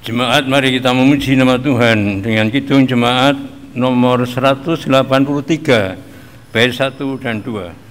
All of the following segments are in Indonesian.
Jemaat, mari kita memuji nama Tuhan dengan kidung jemaat nomor 183, bait 1 dan 2.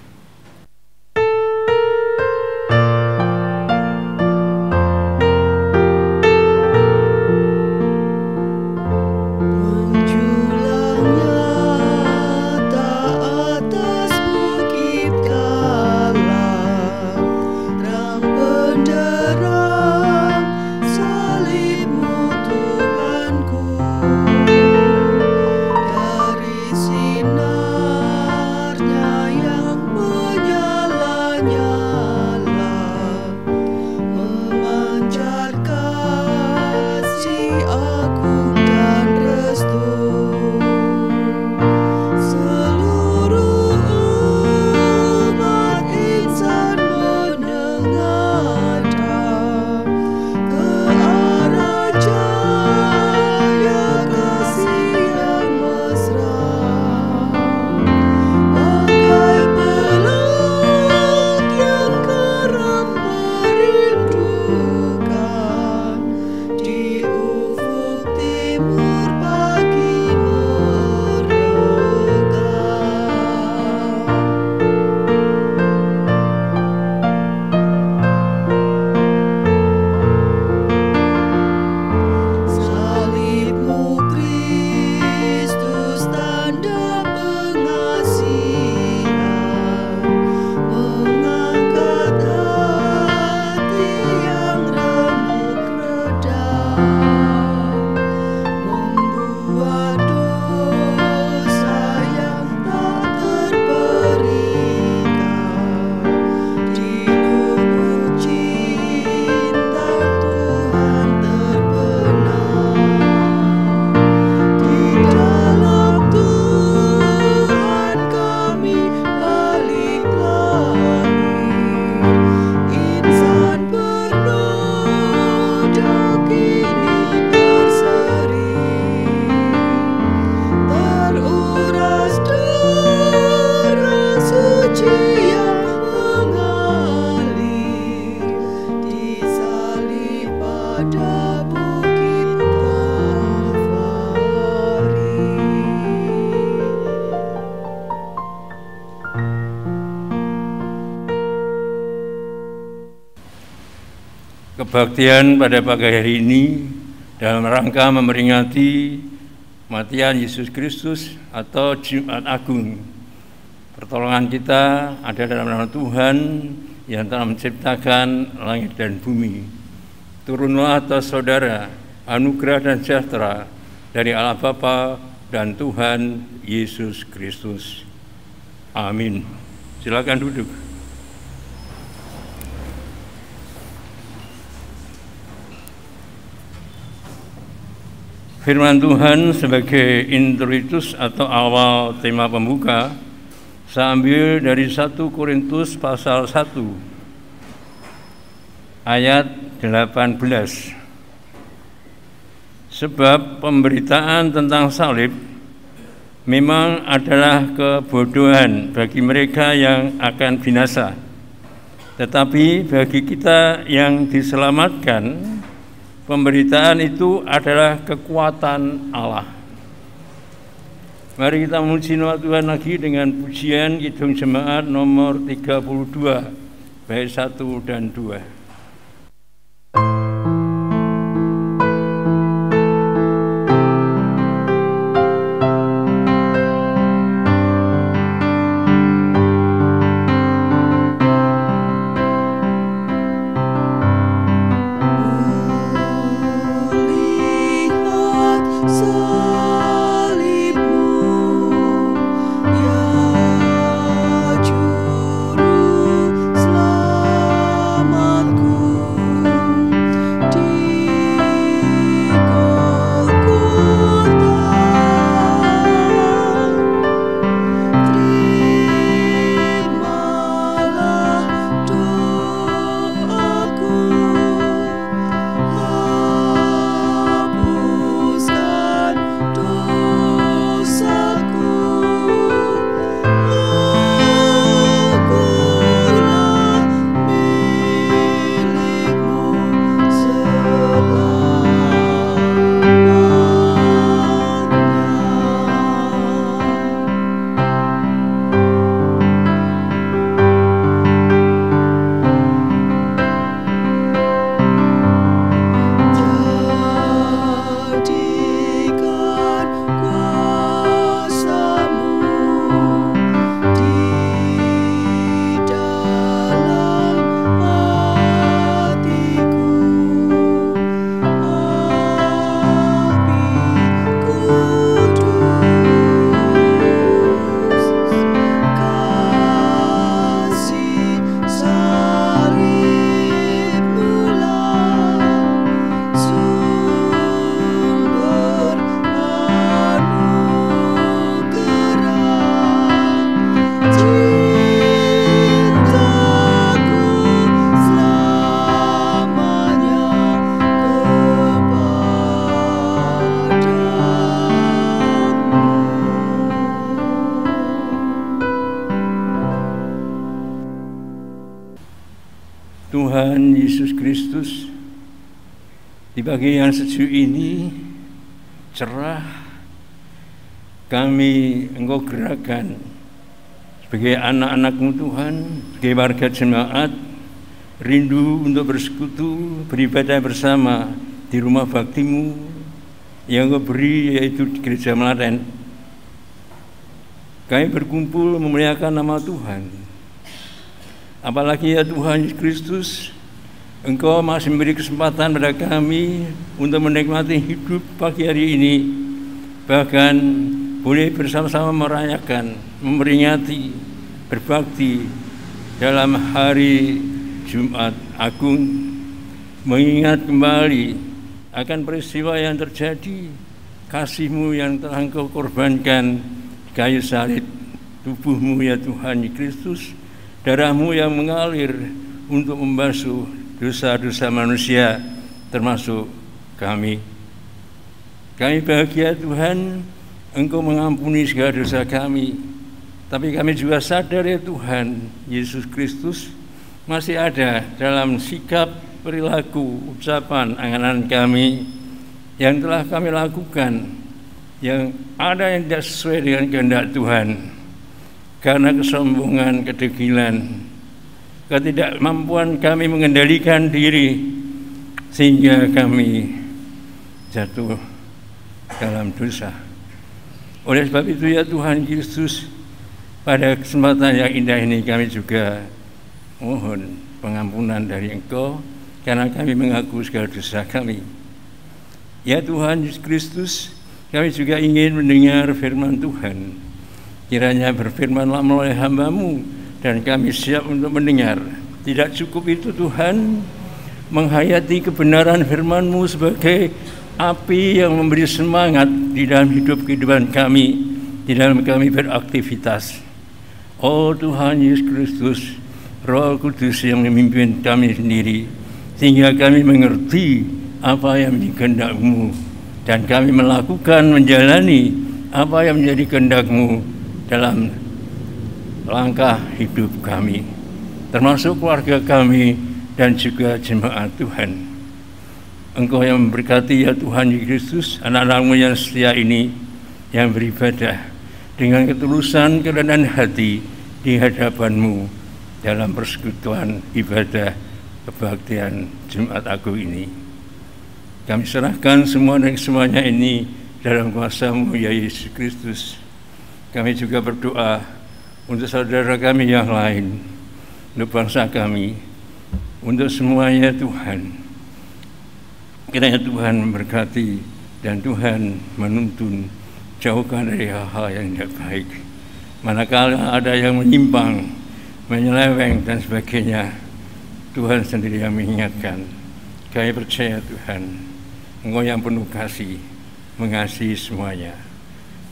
Kebaktian pada pagi hari ini dalam rangka memperingati kematian Yesus Kristus atau Jumat Agung. Pertolongan kita ada dalam nama Tuhan yang telah menciptakan langit dan bumi. Turunlah atas saudara anugerah dan sejahtera dari Allah Bapa dan Tuhan Yesus Kristus. Amin. Silakan duduk. Firman Tuhan sebagai introitus atau awal tema pembuka saya ambil dari 1 Korintus pasal 1 ayat 18. Sebab pemberitaan tentang salib memang adalah kebodohan bagi mereka yang akan binasa, tetapi bagi kita yang diselamatkan pemberitaan itu adalah kekuatan Allah. Mari kita memuji nama Tuhan lagi dengan pujian kidung jemaat nomor 32, bait 1 dan 2. Selamat Tuhan Yesus Kristus, di pagi yang sejuk ini, cerah, kami Engkau gerakkan sebagai anak-anak-Mu Tuhan, sebagai warga jemaat, rindu untuk bersekutu, beribadah bersama di rumah bakti-Mu yang Engkau beri, yaitu di Gereja Melaten. Kami berkumpul memuliakan nama Tuhan. Apalagi ya Tuhan Yesus Kristus, Engkau masih memberi kesempatan pada kami untuk menikmati hidup pagi hari ini, bahkan boleh bersama-sama merayakan, memperingati, berbakti dalam hari Jumat Agung, mengingat kembali akan peristiwa yang terjadi, kasih-Mu yang telah Engkau korbankan kayu salib, tubuh-Mu ya Tuhan Kristus, darah-Mu yang mengalir untuk membasuh dosa-dosa manusia, termasuk kami. Kami bahagia Tuhan, Engkau mengampuni segala dosa kami, tapi kami juga sadar ya Tuhan, Yesus Kristus masih ada dalam sikap, perilaku, ucapan, angan-angan kami yang telah kami lakukan, yang ada yang tidak sesuai dengan kehendak Tuhan, karena kesombongan, kedegilan, ketidakmampuan kami mengendalikan diri, sehingga kami jatuh dalam dosa. Oleh sebab itu ya Tuhan Yesus, pada kesempatan yang indah ini kami juga mohon pengampunan dari Engkau, karena kami mengaku segala dosa kami. Ya Tuhan Yesus Kristus, kami juga ingin mendengar firman Tuhan. Kiranya berfirmanlah melalui hamba-Mu, dan kami siap untuk mendengar. Tidak cukup itu Tuhan, menghayati kebenaran firman-Mu sebagai api yang memberi semangat di dalam hidup kehidupan kami, di dalam kami beraktivitas. Oh Tuhan Yesus Kristus, Roh Kudus yang memimpin kami sendiri, sehingga kami mengerti apa yang menjadi kehendak-Mu, dan kami melakukan, menjalani apa yang menjadi kehendak-Mu dalam langkah hidup kami, termasuk keluarga kami dan juga jemaat Tuhan. Engkau yang memberkati ya Tuhan Yesus Kristus, anak-anak-Mu yang setia ini, yang beribadah dengan ketulusan kerendahan hati di hadapan-Mu dalam persekutuan ibadah kebaktian Jumat Agung ini. Kami serahkan semua dan semuanya ini dalam kuasa-Mu ya Yesus Kristus. Kami juga berdoa untuk saudara kami yang lain, untuk bangsa kami, untuk semuanya Tuhan. Kiranya Tuhan memberkati dan Tuhan menuntun, jauhkan dari hal-hal yang tidak baik. Manakala ada yang menyimpang, menyeleweng dan sebagainya, Tuhan sendiri yang mengingatkan. Kami percaya Tuhan, Engkau yang penuh kasih, mengasihi semuanya.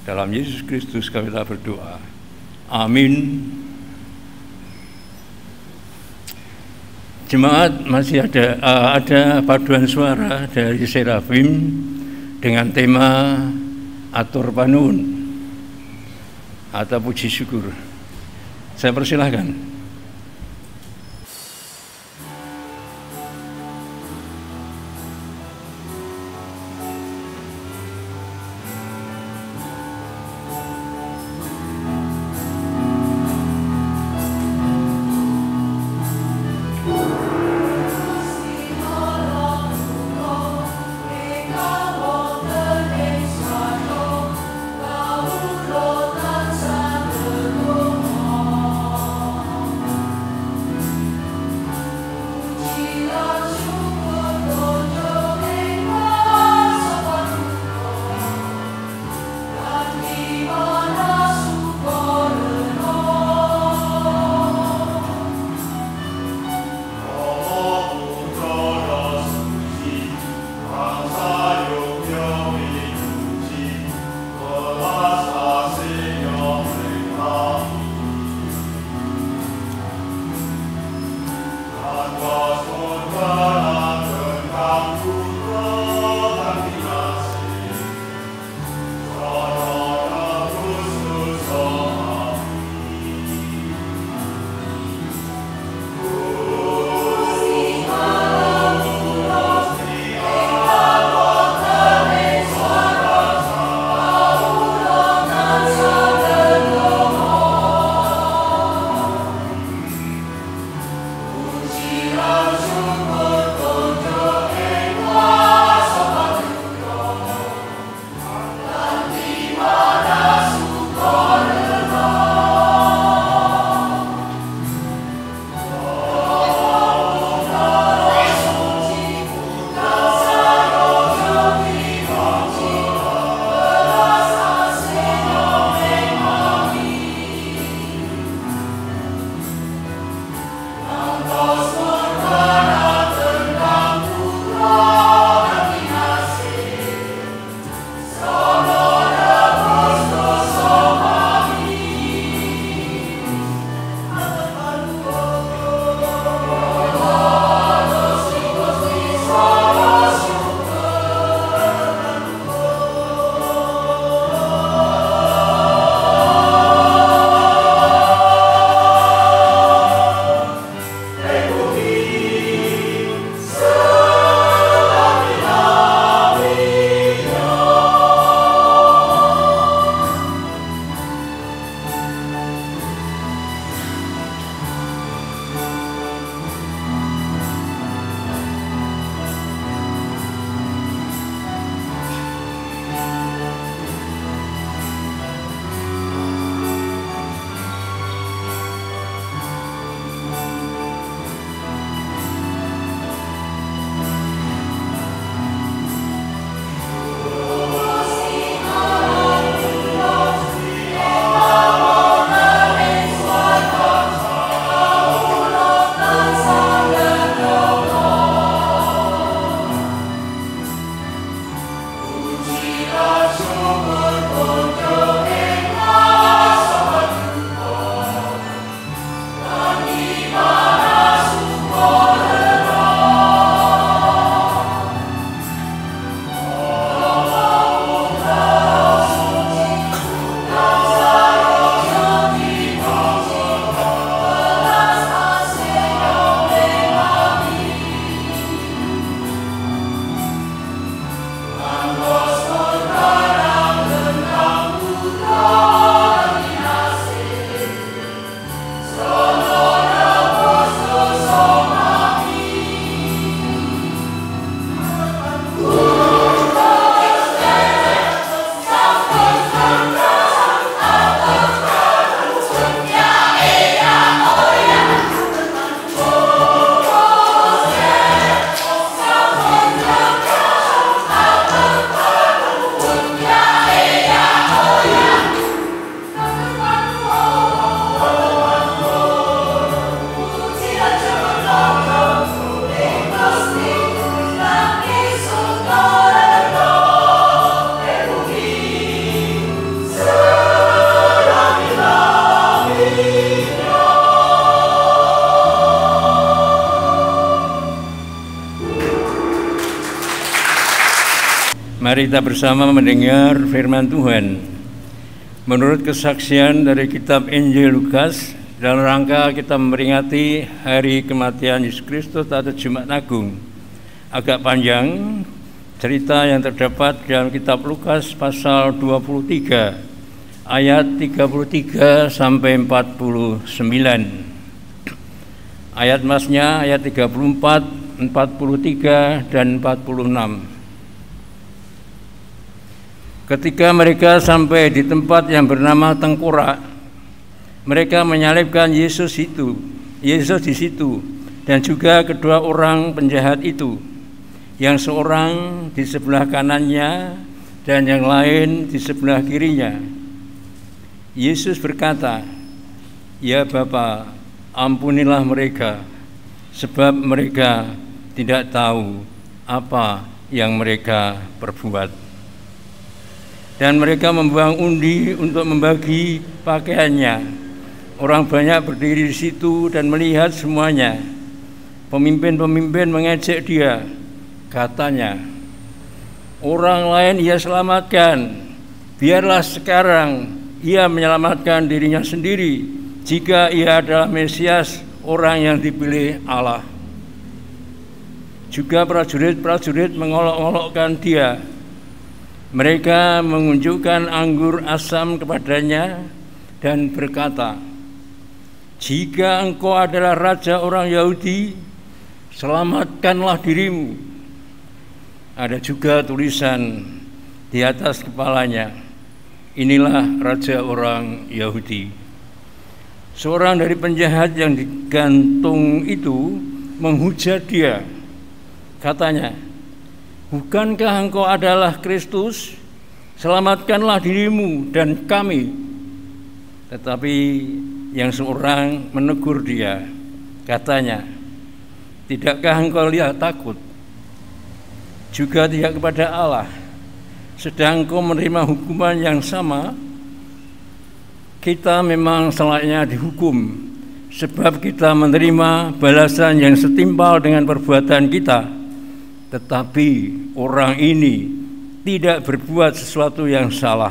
Dalam Yesus Kristus kami telah berdoa. Amin. Jemaat, masih ada paduan suara dari Serafim dengan tema Atur Panuwun atau puji syukur. Saya persilahkan. Mari kita bersama mendengar firman Tuhan. Menurut kesaksian dari kitab Injil Lukas, dalam rangka kita memperingati hari kematian Yesus Kristus atau Jumat Agung. Agak panjang cerita yang terdapat dalam kitab Lukas pasal 23 ayat 33 sampai 49. Ayat masnya ayat 34, 43 dan 46. Ketika mereka sampai di tempat yang bernama Tengkorak, mereka menyalibkan Yesus di situ, dan juga kedua orang penjahat itu, yang seorang di sebelah kanannya dan yang lain di sebelah kirinya. Yesus berkata, "Ya Bapa, ampunilah mereka, sebab mereka tidak tahu apa yang mereka perbuat." Dan mereka membuang undi untuk membagi pakaiannya. Orang banyak berdiri di situ dan melihat semuanya. Pemimpin-pemimpin mengejek dia. Katanya, "Orang lain ia selamatkan. Biarlah sekarang ia menyelamatkan dirinya sendiri jika ia adalah Mesias, orang yang dipilih Allah." Juga prajurit-prajurit mengolok-olokkan dia. Mereka menunjukkan anggur asam kepadanya dan berkata, "Jika engkau adalah raja orang Yahudi, selamatkanlah dirimu." Ada juga tulisan di atas kepalanya, "Inilah raja orang Yahudi." Seorang dari penjahat yang digantung itu menghujat dia. Katanya, "Bukankah engkau adalah Kristus? Selamatkanlah dirimu dan kami." Tetapi yang seorang menegur dia. Katanya, "Tidakkah engkau lihat takut? Juga tidak kepada Allah, sedang engkau menerima hukuman yang sama? Kita memang selayaknya dihukum, sebab kita menerima balasan yang setimpal dengan perbuatan kita. Tetapi orang ini tidak berbuat sesuatu yang salah."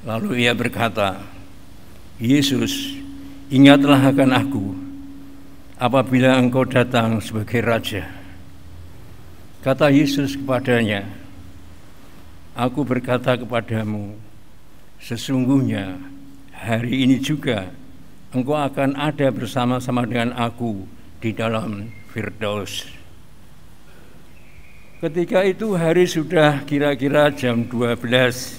Lalu ia berkata, "Yesus, ingatlah akan aku apabila engkau datang sebagai raja." Kata Yesus kepadanya, "Aku berkata kepadamu, sesungguhnya hari ini juga engkau akan ada bersama-sama dengan aku di dalam Firdaus." Ketika itu hari sudah kira-kira jam 12.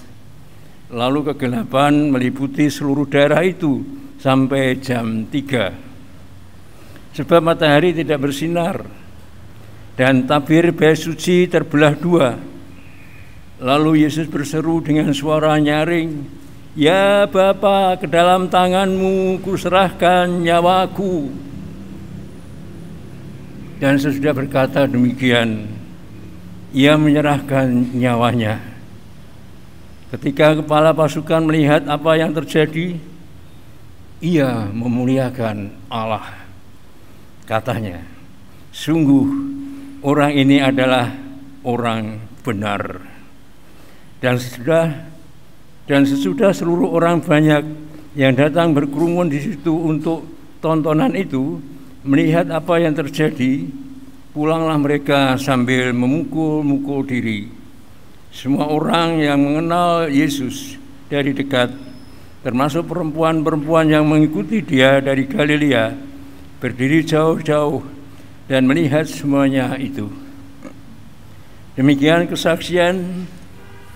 Lalu kegelapan meliputi seluruh daerah itu sampai jam 3. Sebab matahari tidak bersinar dan tabir bayi suci terbelah dua. Lalu Yesus berseru dengan suara nyaring, "Ya Bapa, ke dalam tanganmu kuserahkan nyawaku." Dan sesudah berkata demikian, ia menyerahkan nyawanya. Ketika kepala pasukan melihat apa yang terjadi, ia memuliakan Allah. Katanya, "Sungguh orang ini adalah orang benar." Dan sesudah seluruh orang banyak yang datang berkerumun di situ untuk tontonan itu melihat apa yang terjadi, pulanglah mereka sambil memukul-mukul diri. Semua orang yang mengenal Yesus dari dekat, termasuk perempuan-perempuan yang mengikuti dia dari Galilea, berdiri jauh-jauh dan melihat semuanya itu. Demikian kesaksian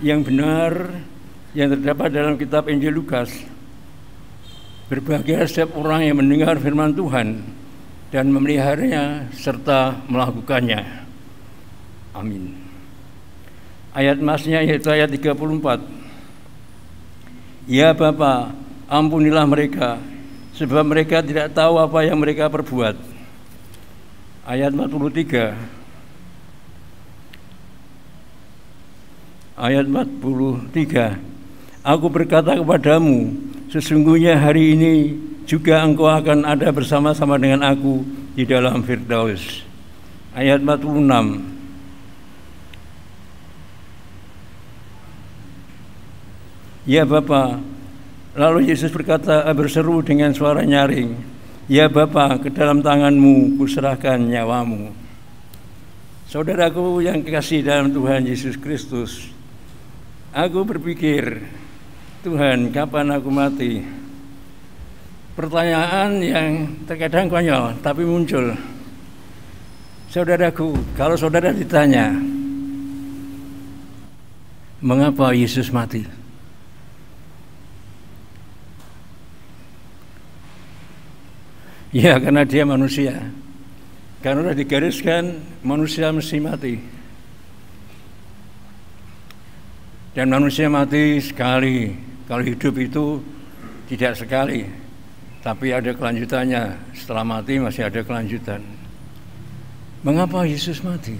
yang benar yang terdapat dalam kitab Injil Lukas. Berbahagia setiap orang yang mendengar firman Tuhan dan memeliharanya serta melakukannya. Amin. Ayat masnya yaitu ayat 34. "Ya Bapa, ampunilah mereka, sebab mereka tidak tahu apa yang mereka perbuat." Ayat 43. Ayat 43. "Aku berkata kepadamu, sesungguhnya hari ini juga engkau akan ada bersama-sama dengan aku di dalam Firdaus." Ayat 46. "Ya Bapa." Lalu Yesus berseru dengan suara nyaring, "Ya Bapa, ke dalam tangan-Mu kuserahkan nyawamu." Saudaraku yang kekasih dalam Tuhan Yesus Kristus, aku berpikir, Tuhan, kapan aku mati? Pertanyaan yang terkadang konyol tapi muncul. Saudaraku, kalau saudara ditanya, mengapa Yesus mati? Ya, karena dia manusia. Karena sudah digariskan manusia mesti mati. Dan manusia mati sekali. Kalau hidup itu tidak sekali, tapi ada kelanjutannya. Setelah mati masih ada kelanjutan. Mengapa Yesus mati?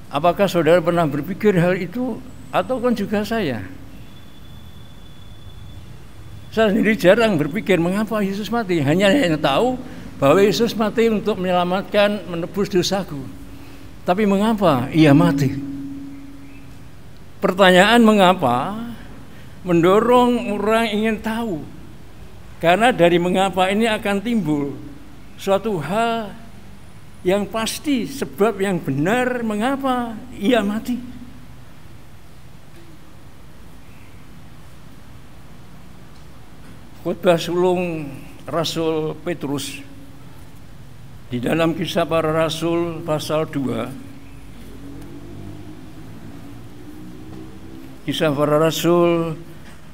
Apakah saudara pernah berpikir hal itu? Atau kan juga saya? Saya sendiri jarang berpikir mengapa Yesus mati. Hanya yang tahu bahwa Yesus mati untuk menyelamatkan, menebus dosaku. Tapi mengapa ia mati? Pertanyaan mengapa mendorong orang ingin tahu. Karena dari mengapa ini akan timbul suatu hal yang pasti, sebab yang benar mengapa ia mati. Khotbah sulung Rasul Petrus di dalam Kisah Para Rasul pasal 2. Kisah Para Rasul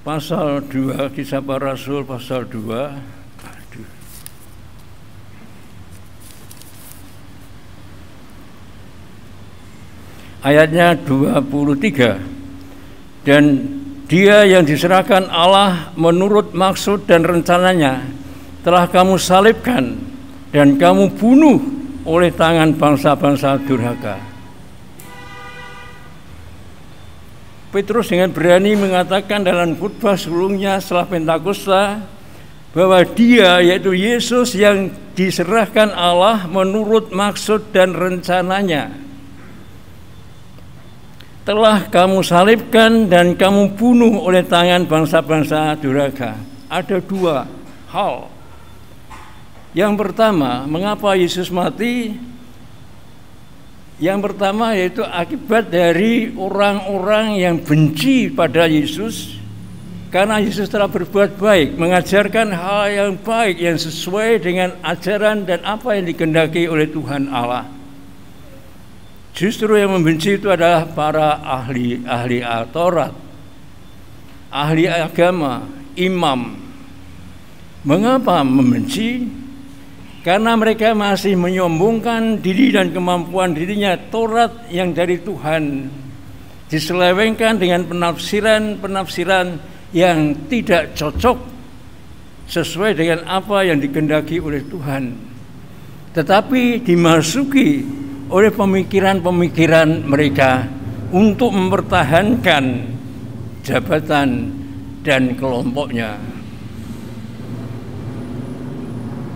pasal 2, Kisah Para Rasul pasal 2. Ayatnya 23. Dan dia yang diserahkan Allah menurut maksud dan rencananya telah kamu salibkan dan kamu bunuh oleh tangan bangsa-bangsa durhaka. Petrus dengan berani mengatakan dalam khotbah sulungnya setelah Pentakosta bahwa dia, yaitu Yesus, yang diserahkan Allah menurut maksud dan rencananya telah kamu salibkan dan kamu bunuh oleh tangan bangsa-bangsa durhaka. Ada dua hal. Yang pertama, mengapa Yesus mati? Yang pertama yaitu akibat dari orang-orang yang benci pada Yesus, karena Yesus telah berbuat baik, mengajarkan hal yang baik yang sesuai dengan ajaran dan apa yang dikehendaki oleh Tuhan Allah. Justru yang membenci itu adalah para ahli Taurat, ahli agama, imam. Mengapa membenci? Karena mereka masih menyombongkan diri dan kemampuan dirinya. Taurat yang dari Tuhan diselewengkan dengan penafsiran yang tidak cocok sesuai dengan apa yang dikehendaki oleh Tuhan, tetapi dimasuki oleh pemikiran-pemikiran mereka untuk mempertahankan jabatan dan kelompoknya,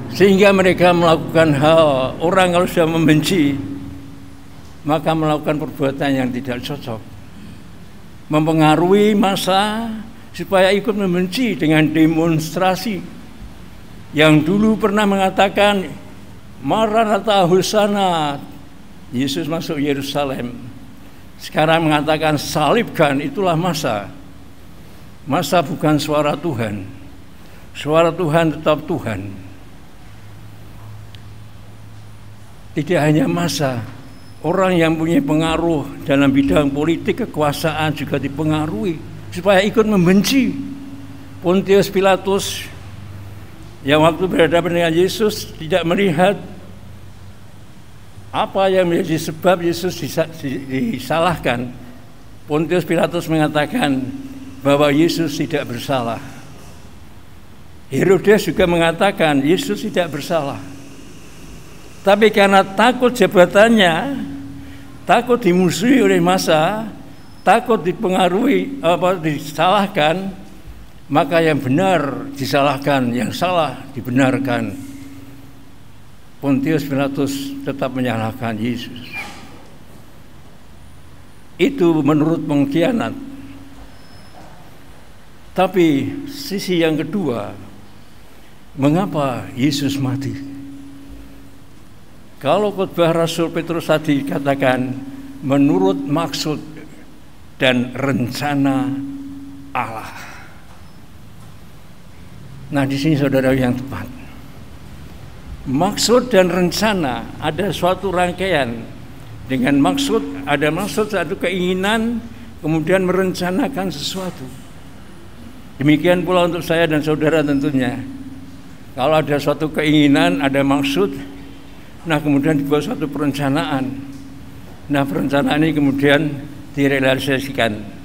sehingga mereka melakukan hal. Orang kalau sudah membenci maka melakukan perbuatan yang tidak cocok, mempengaruhi massa supaya ikut membenci dengan demonstrasi. Yang dulu pernah mengatakan Maranatha Hosana, Yesus masuk Yerusalem, sekarang mengatakan salibkan. Itulah massa. Massa bukan suara Tuhan. Suara Tuhan tetap Tuhan. Tidak hanya massa, orang yang punya pengaruh dalam bidang politik, kekuasaan juga dipengaruhi supaya ikut membenci. Pontius Pilatus yang waktu berhadapan dengan Yesus tidak melihat apa yang menjadi sebab Yesus disalahkan. Pontius Pilatus mengatakan bahwa Yesus tidak bersalah. Herodes juga mengatakan Yesus tidak bersalah. Tapi karena takut jabatannya, takut dimusuhi oleh massa, takut dipengaruhi, disalahkan, maka yang benar disalahkan, yang salah dibenarkan. Pontius Pilatus tetap menyalahkan Yesus. itu menurut pengkhianat. Tapi sisi yang kedua, mengapa Yesus mati? Kalau khotbah Rasul Petrus tadi katakan menurut maksud dan rencana Allah. Nah, di sini saudara yang tepat. Maksud dan rencana ada suatu rangkaian. Dengan maksud, ada maksud satu keinginan, kemudian merencanakan sesuatu. Demikian pula untuk saya dan saudara tentunya. Kalau ada suatu keinginan, ada maksud, nah kemudian dibuat suatu perencanaan. Nah, perencanaan ini kemudian direalisasikan.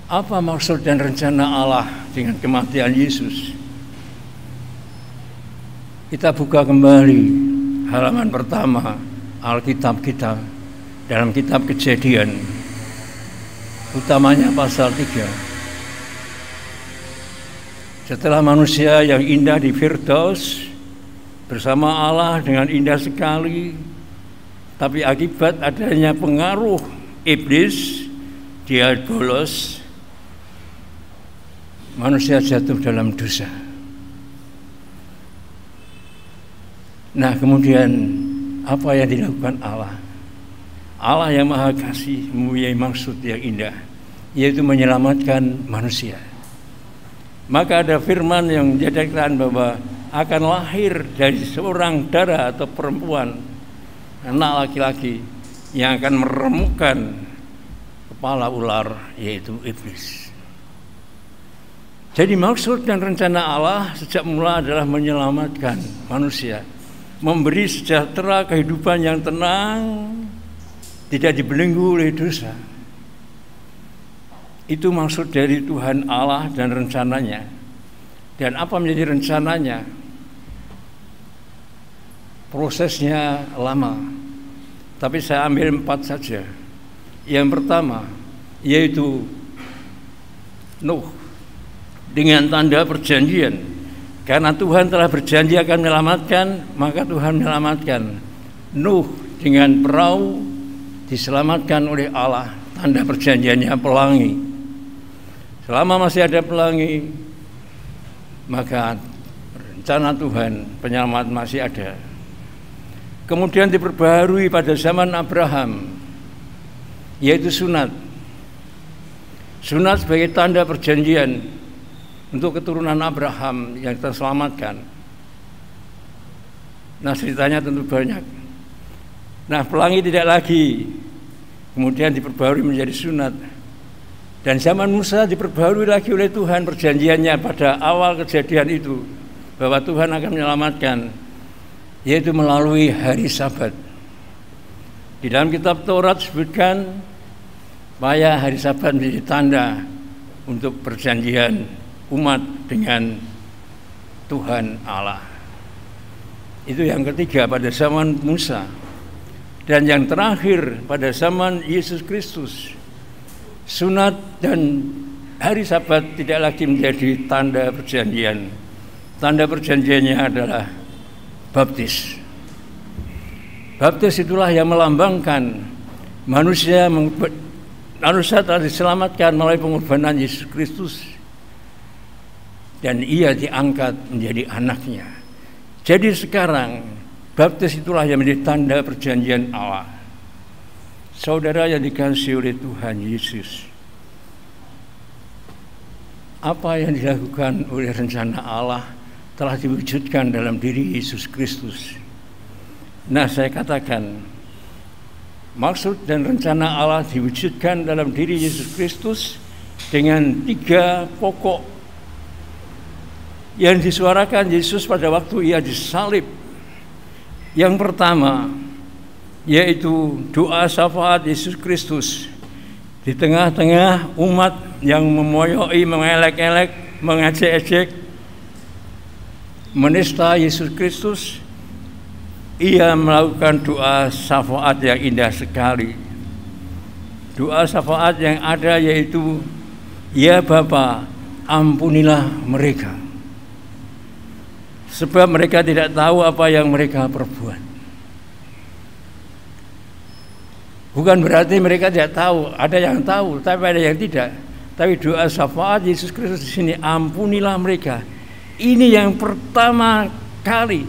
Apa maksud dan rencana Allah dengan kematian Yesus? Kita buka kembali halaman pertama Alkitab kita dalam kitab Kejadian, utamanya pasal 3. Setelah manusia yang indah di Firdaus bersama Allah dengan indah sekali, tapi akibat adanya pengaruh iblis, diabolos, manusia jatuh dalam dosa. Nah, kemudian apa yang dilakukan Allah? Allah yang Maha Kasih mempunyai maksud yang indah, yaitu menyelamatkan manusia. Maka ada firman yang menjadikan bahwa akan lahir dari seorang darah atau perempuan, anak laki-laki yang akan meremukkan kepala ular, yaitu iblis. Jadi maksud dan rencana Allah sejak mula adalah menyelamatkan manusia, memberi sejahtera kehidupan yang tenang, tidak dibelenggu oleh dosa. Itu maksud dari Tuhan Allah dan rencananya. Dan apa menjadi rencananya? Prosesnya lama, tapi saya ambil 4 saja. Yang pertama yaitu Nuh dengan tanda perjanjian. Karena Tuhan telah berjanji akan menyelamatkan, maka Tuhan menyelamatkan. Nuh dengan perahu diselamatkan oleh Allah, tanda perjanjiannya pelangi. Selama masih ada pelangi, maka rencana Tuhan penyelamat masih ada. Kemudian diperbaharui pada zaman Abraham, yaitu sunat. Sunat sebagai tanda perjanjian untuk keturunan Abraham yang terselamatkan. Nah, ceritanya tentu banyak. Nah, pelangi tidak lagi, kemudian diperbaharui menjadi sunat. Dan zaman Musa diperbaharui lagi oleh Tuhan perjanjiannya pada awal kejadian itu, bahwa Tuhan akan menyelamatkan, yaitu melalui hari Sabat. Di dalam kitab Taurat disebutkan supaya hari Sabat menjadi tanda untuk perjanjian umat dengan Tuhan Allah. Itu yang ketiga pada zaman Musa. Dan yang terakhir pada zaman Yesus Kristus, sunat dan hari Sabat tidak lagi menjadi tanda perjanjian. Tanda perjanjiannya adalah baptis. Baptis itulah yang melambangkan manusia telah diselamatkan melalui pengorbanan Yesus Kristus, dan ia diangkat menjadi anaknya. Jadi sekarang baptis itulah yang menjadi tanda perjanjian Allah. Saudara yang dikasihi oleh Tuhan Yesus, apa yang dilakukan oleh rencana Allah telah diwujudkan dalam diri Yesus Kristus. Nah, saya katakan maksud dan rencana Allah diwujudkan dalam diri Yesus Kristus dengan 3 pokok yang disuarakan Yesus pada waktu ia disalib. Yang pertama yaitu doa syafaat Yesus Kristus di tengah-tengah umat yang memoyoi, mengelek-elek, mengejek-ejek, menista Yesus Kristus. Ia melakukan doa syafaat yang indah sekali. Doa syafaat yang ada yaitu, ya Bapa, ampunilah mereka, sebab mereka tidak tahu apa yang mereka perbuat. Bukan berarti mereka tidak tahu, ada yang tahu, tapi ada yang tidak. Tapi doa syafaat Yesus Kristus di sini, ampunilah mereka. Ini yang pertama kali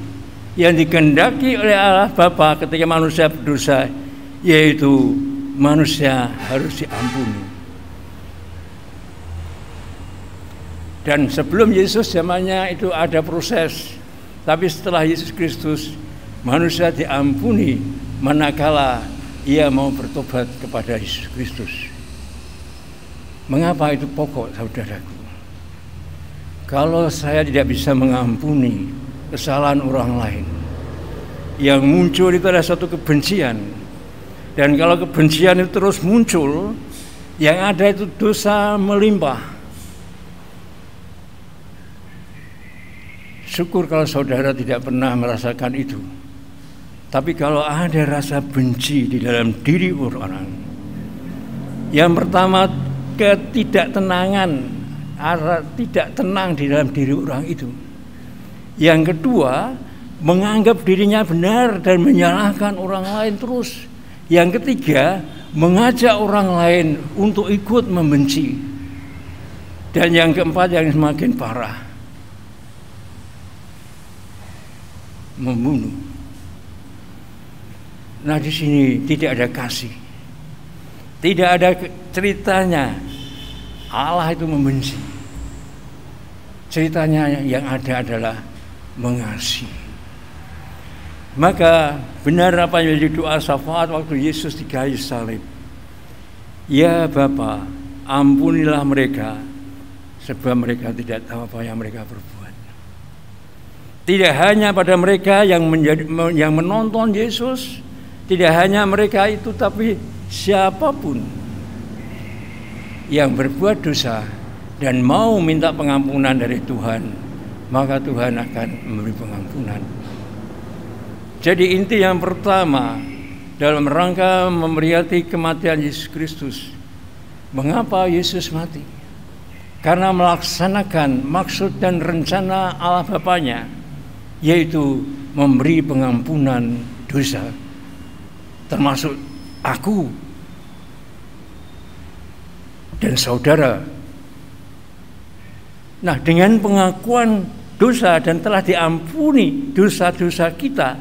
yang dikehendaki oleh Allah Bapa ketika manusia berdosa, yaitu manusia harus diampuni. Dan sebelum Yesus zamannya itu ada proses, tapi setelah Yesus Kristus manusia diampuni manakala ia mau bertobat kepada Yesus Kristus. Mengapa itu pokok, saudaraku? Kalau saya tidak bisa mengampuni kesalahan orang lain, yang muncul itu adalah suatu kebencian. Dan kalau kebencian itu terus muncul, yang ada itu dosa melimpah. Syukur kalau saudara tidak pernah merasakan itu. Tapi kalau ada rasa benci di dalam diri orang, yang pertama ketidaktenangan, tidak tenang di dalam diri orang itu. Yang kedua, menganggap dirinya benar dan menyalahkan orang lain terus. Yang ketiga, mengajak orang lain untuk ikut membenci. Dan yang keempat yang semakin parah, membunuh. Nah, di sini tidak ada kasih. Tidak ada ceritanya Allah itu membenci. Ceritanya yang ada adalah mengasihi. Maka benar apa yang menjadi doa syafaat waktu Yesus di kayu salib. Ya Bapa, ampunilah mereka, sebab mereka tidak tahu apa yang mereka berbuat. Tidak hanya pada mereka yang menonton Yesus, tidak hanya mereka itu, tapi siapapun yang berbuat dosa dan mau minta pengampunan dari Tuhan, maka Tuhan akan memberi pengampunan. Jadi inti yang pertama dalam rangka memperingati kematian Yesus Kristus, mengapa Yesus mati? Karena melaksanakan maksud dan rencana Allah Bapanya, yaitu memberi pengampunan dosa, termasuk aku dan saudara. Nah, dengan pengakuan dosa dan telah diampuni dosa-dosa kita,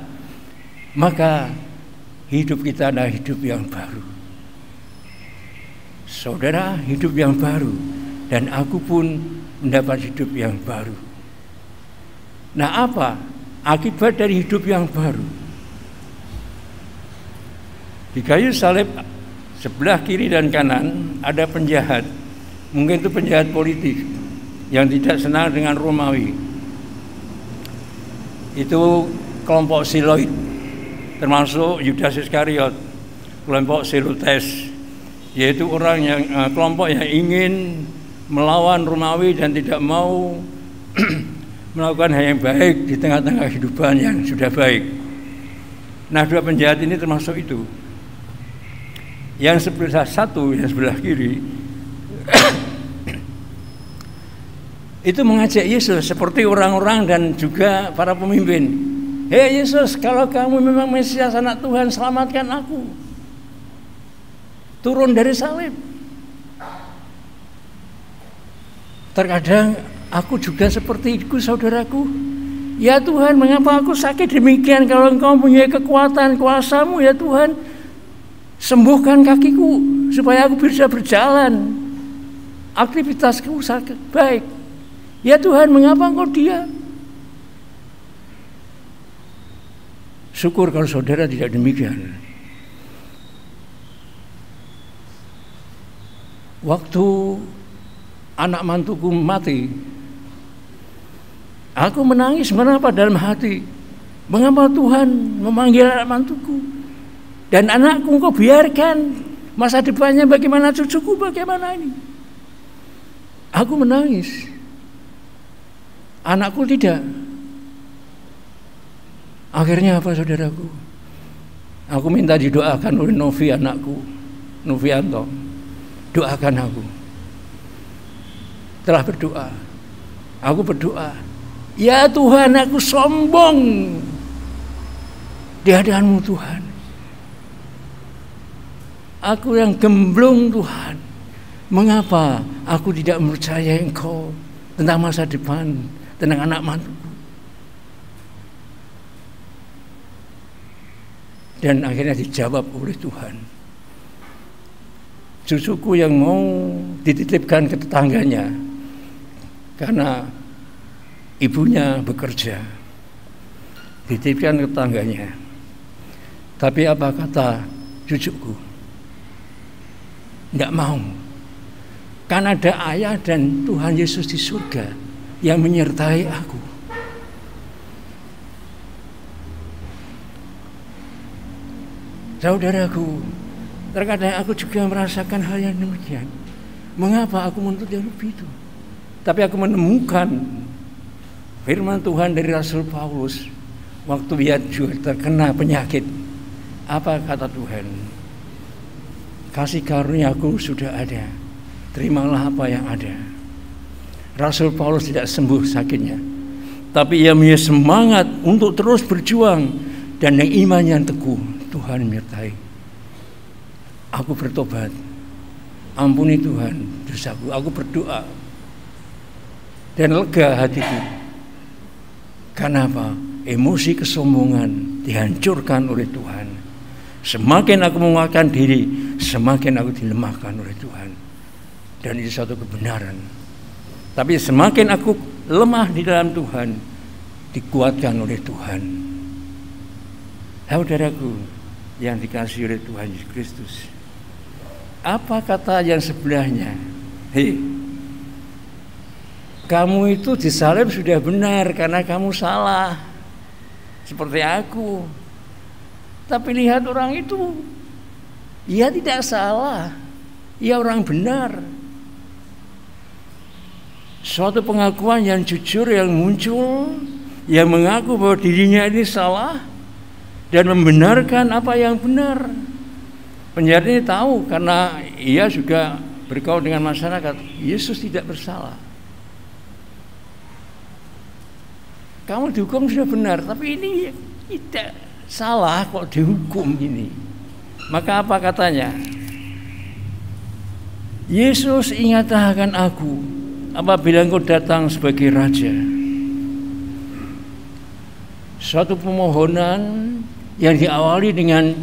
maka hidup kita adalah hidup yang baru. Saudara hidup yang baru, dan aku pun mendapat hidup yang baru. Nah, apa akibat dari hidup yang baru? Di kayu salib sebelah kiri dan kanan ada penjahat. Mungkin itu penjahat politik yang tidak senang dengan Romawi. Itu kelompok Siloid, termasuk Yudas Iskariot, kelompok Selutes, yaitu orang yang kelompok yang ingin melawan Romawi dan tidak mau melakukan hal yang baik di tengah-tengah kehidupan yang sudah baik. Nah, dua penjahat ini termasuk itu. Yang sebelah satu, yang sebelah kiri itu mengajak Yesus seperti orang-orang dan juga para pemimpin. Hei Yesus, kalau kamu memang Mesias anak Tuhan, selamatkan aku. Turun dari salib. Terkadang aku juga seperti itu, saudaraku. Ya Tuhan, mengapa aku sakit demikian? Kalau Engkau punya kekuatan, kuasa-Mu ya Tuhan, sembuhkan kakiku supaya aku bisa berjalan. Aktivitasku sakit baik. Ya Tuhan, mengapa Engkau diam? Syukur kalau saudara tidak demikian. Waktu anak mantuku mati, aku menangis. Mengapa dalam hati? Mengapa Tuhan memanggil anak mantuku? Dan anakku Engkau biarkan, masa depannya bagaimana, cucuku bagaimana ini? Aku menangis. Anakku tidak. Akhirnya apa, saudaraku? Aku minta didoakan oleh Novi, anakku, Novianto. Doakan aku. Telah berdoa. Aku berdoa, ya Tuhan, aku sombong di hadapan-Mu Tuhan. Aku yang gemblung Tuhan. Mengapa aku tidak percaya Engkau tentang masa depan, tentang anak mantuku? Dan akhirnya dijawab oleh Tuhan. Cucuku yang mau dititipkan ke tetangganya karena ibunya bekerja, dititipkan ke tetangganya. Tapi apa kata cucuku? Tidak mau. Kan ada ayah dan Tuhan Yesus di surga yang menyertai aku. Saudaraku, terkadang aku juga merasakan hal yang demikian. Mengapa aku menuntut yang lebih itu? Tapi aku menemukan firman Tuhan dari Rasul Paulus waktu dia juga terkena penyakit. Apa kata Tuhan? Kasih karuniaku sudah ada, terimalah apa yang ada. Rasul Paulus tidak sembuh sakitnya, tapi ia punya semangat untuk terus berjuang, dan yang imannya teguh. Tuhan menyertai. Aku bertobat, ampuni Tuhan dosaku. Aku berdoa dan lega hatiku. Karena apa? Emosi kesombongan dihancurkan oleh Tuhan. Semakin aku menguatkan diri, semakin aku dilemahkan oleh Tuhan. Dan itu satu kebenaran. Tapi semakin aku lemah di dalam Tuhan, dikuatkan oleh Tuhan. Saudaraku yang dikasihi oleh Tuhan Yesus Kristus, apa kata yang sebelahnya? Hei, kamu itu disalib sudah benar karena kamu salah, seperti aku. Tapi lihat orang itu, ia tidak salah, ia orang benar. Suatu pengakuan yang jujur yang muncul, yang mengaku bahwa dirinya ini salah dan membenarkan apa yang benar. Penjahat ini tahu karena ia juga bergaul dengan masyarakat. Yesus tidak bersalah. Kamu dihukum sudah benar, tapi ini tidak salah kok dihukum ini. Maka apa katanya? Yesus, ingatlah akan aku apabila Engkau datang sebagai Raja. Suatu permohonan yang diawali dengan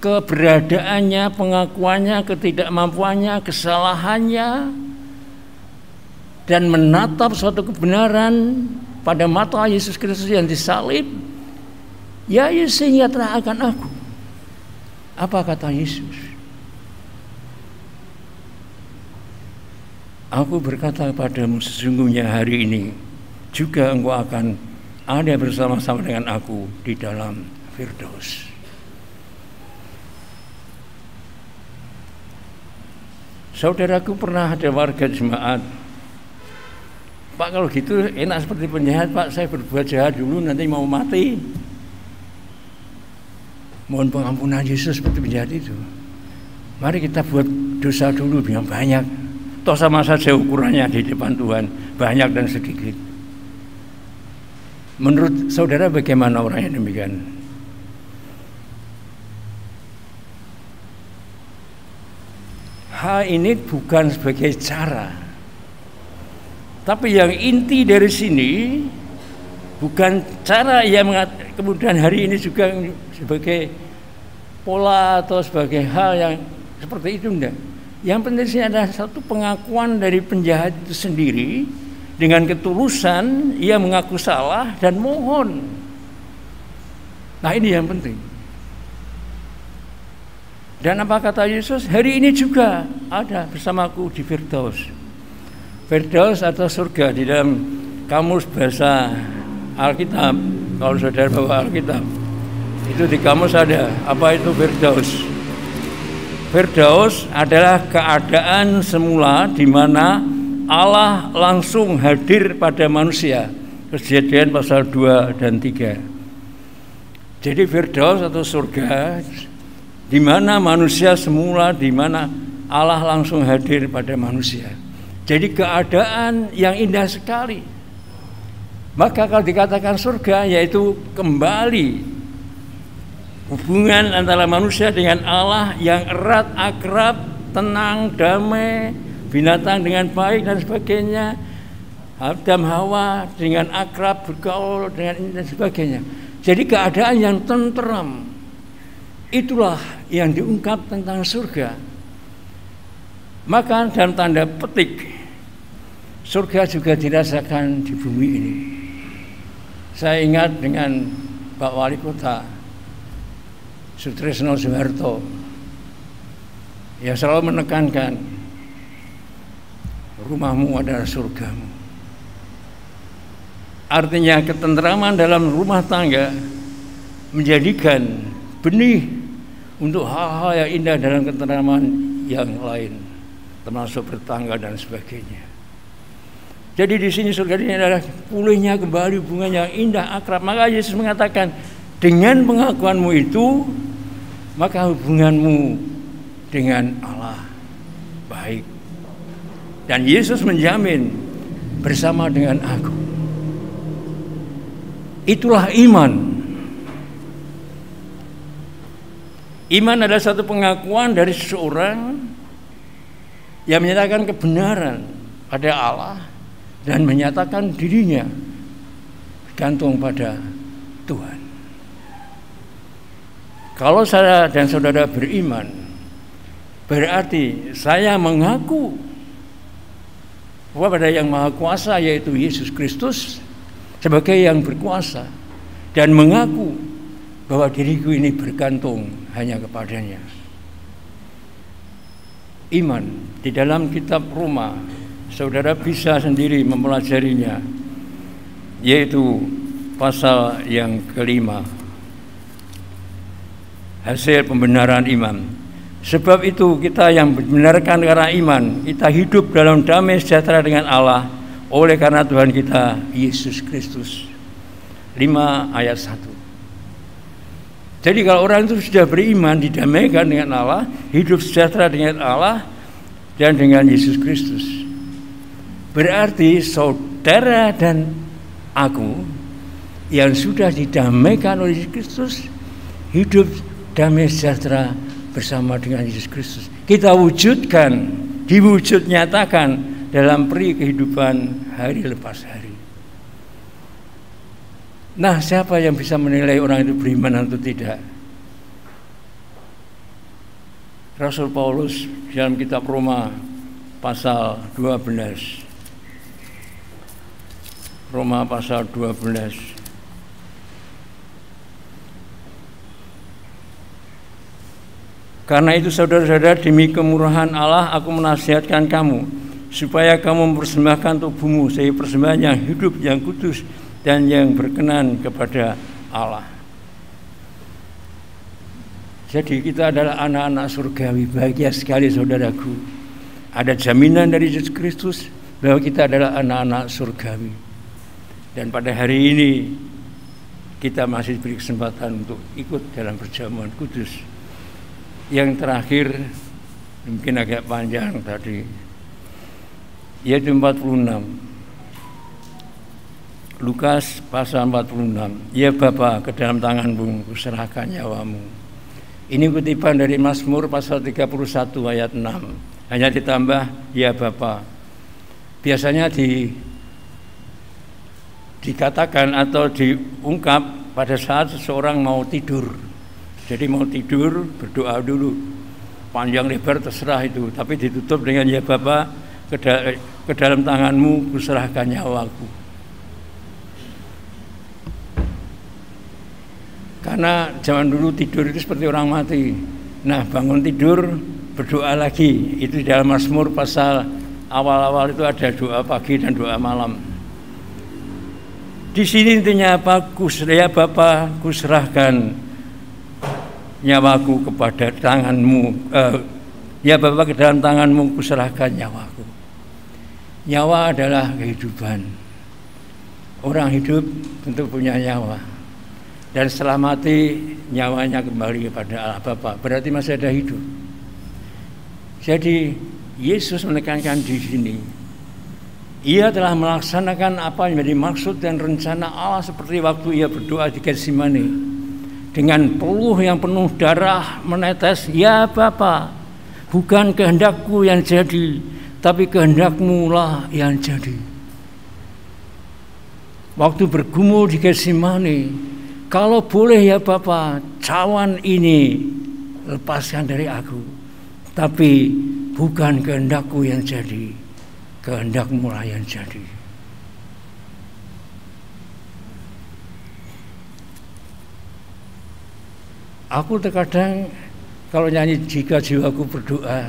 keberadaannya, pengakuannya, ketidakmampuannya, kesalahannya, dan menatap suatu kebenaran pada mata Yesus Kristus yang disalib. Ya Yesus, ingatlah akan aku. Apa kata Yesus? Aku berkata kepadamu, sesungguhnya hari ini juga engkau akan ada bersama-sama dengan aku di dalam Firdaus. Saudaraku, pernah ada warga jemaat, Pak kalau gitu enak seperti penjahat Pak, saya berbuat jahat dulu nanti mau mati. Mohon pengampunan Yesus seperti penjahat itu. Mari kita buat dosa dulu yang banyak. Toh sama saja ukurannya di depan Tuhan, banyak dan sedikit. Menurut saudara bagaimana orang yang demikian? Hal ini bukan sebagai cara, tapi yang inti dari sini bukan cara yang kemudian hari ini juga sebagai pola atau sebagai hal yang seperti itu, enggak. Yang penting sih ada satu pengakuan dari penjahat itu sendiri dengan ketulusan, ia mengaku salah dan mohon. Nah ini yang penting. Dan apa kata Yesus? Hari ini juga ada bersamaku di Firdaus. Firdaus atau surga di dalam kamus bahasa Alkitab. Kalau saudara bawa Alkitab, itu di kamus ada. Apa itu Firdaus? Firdaus adalah keadaan semula di mana Allah langsung hadir pada manusia. Kejadian pasal 2 dan 3. Jadi Firdaus atau surga di mana manusia semula, di mana Allah langsung hadir pada manusia. Jadi keadaan yang indah sekali. Maka kalau dikatakan surga, yaitu kembali Hubungan antara manusia dengan Allah yang erat, akrab, tenang, damai, binatang dengan baik dan sebagainya, Adam Hawa dengan akrab, bergaul dengan ini dan sebagainya. Jadi keadaan yang tenteram. Itulah yang diungkap tentang surga. Maka dalam tanda petik, surga juga dirasakan di bumi ini. Saya ingat dengan Pak Wali Kota Sutrisno Soeharto, ya selalu menekankan rumahmu adalah surgamu. Artinya ketenteraman dalam rumah tangga menjadikan benih untuk hal-hal yang indah dalam ketenteraman yang lain, termasuk bertangga dan sebagainya. Jadi di sini surga ini adalah pulihnya kembali hubungan yang indah, akrab. Maka Yesus mengatakan, dengan pengakuanmu itu, maka hubunganmu dengan Allah baik. Dan Yesus menjamin bersama dengan aku. Itulah iman. Iman adalah satu pengakuan dari seseorang yang menyatakan kebenaran pada Allah dan menyatakan dirinya bergantung pada Tuhan. Kalau saya dan saudara beriman, berarti saya mengaku kepada yang Maha Kuasa, yaitu Yesus Kristus, sebagai yang berkuasa, dan mengaku bahwa diriku ini bergantung hanya kepadanya. Iman di dalam kitab Roma, saudara bisa sendiri mempelajarinya, yaitu pasal yang kelima. Hasil pembenaran iman. Sebab itu kita yang membenarkan karena iman, kita hidup dalam damai sejahtera dengan Allah oleh karena Tuhan kita Yesus Kristus. 5 ayat 1. Jadi kalau orang itu sudah beriman, didamaikan dengan Allah, hidup sejahtera dengan Allah dan dengan Yesus Kristus, berarti saudara dan aku yang sudah didamaikan oleh Yesus Kristus hidup damai sejahtera bersama dengan Yesus Kristus. Kita wujudkan, diwujud nyatakan dalam peri kehidupan hari lepas hari. Nah, siapa yang bisa menilai orang itu beriman atau tidak? Rasul Paulus dalam kitab Roma pasal 12. Roma pasal 12. Karena itu saudara-saudara, demi kemurahan Allah aku menasihatkan kamu supaya kamu mempersembahkan tubuhmu sebagai persembahan yang hidup, yang kudus, dan yang berkenan kepada Allah. Jadi kita adalah anak-anak surgawi. Bahagia sekali saudaraku. Ada jaminan dari Yesus Kristus bahwa kita adalah anak-anak surgawi. Dan pada hari ini kita masih diberi kesempatan untuk ikut dalam perjamuan kudus. Yang terakhir mungkin agak panjang tadi, yaitu 46. Lukas pasal 46. Ya Bapa, ke dalam tanganmu kuserahkan nyawamu. Ini kutipan dari Mazmur pasal 31 ayat 6. Hanya ditambah ya Bapa. Biasanya dikatakan atau diungkap pada saat seseorang mau tidur. Jadi mau tidur, berdoa dulu, panjang lebar terserah itu, tapi ditutup dengan ya Bapa, ke dalam tanganmu kuserahkan nyawaku. Karena zaman dulu tidur itu seperti orang mati. Nah, bangun tidur, berdoa lagi. Itu di dalam Mazmur pasal awal-awal itu ada doa pagi dan doa malam. Di sini intinya apa? Ya Bapa, kuserahkan nyawaku kepada tanganmu. Ya Bapa, ke dalam tanganmu kuserahkan nyawaku. Nyawa adalah kehidupan. Orang hidup tentu punya nyawa, dan setelah mati nyawanya kembali kepada Allah Bapa, berarti masih ada hidup. Jadi Yesus menekankan di sini, Ia telah melaksanakan apa yang menjadi maksud dan rencana Allah seperti waktu Ia berdoa di Getsemani. dengan peluh yang penuh darah menetes, "Ya Bapa, bukan kehendakku yang jadi, tapi kehendakmu lah yang jadi." Waktu bergumul di Getsemani, "Kalau boleh ya Bapa, cawan ini lepaskan dari aku, tapi bukan kehendakku yang jadi, kehendakmu lah yang jadi." Aku terkadang kalau nyanyi "Jika jiwaku berdoa",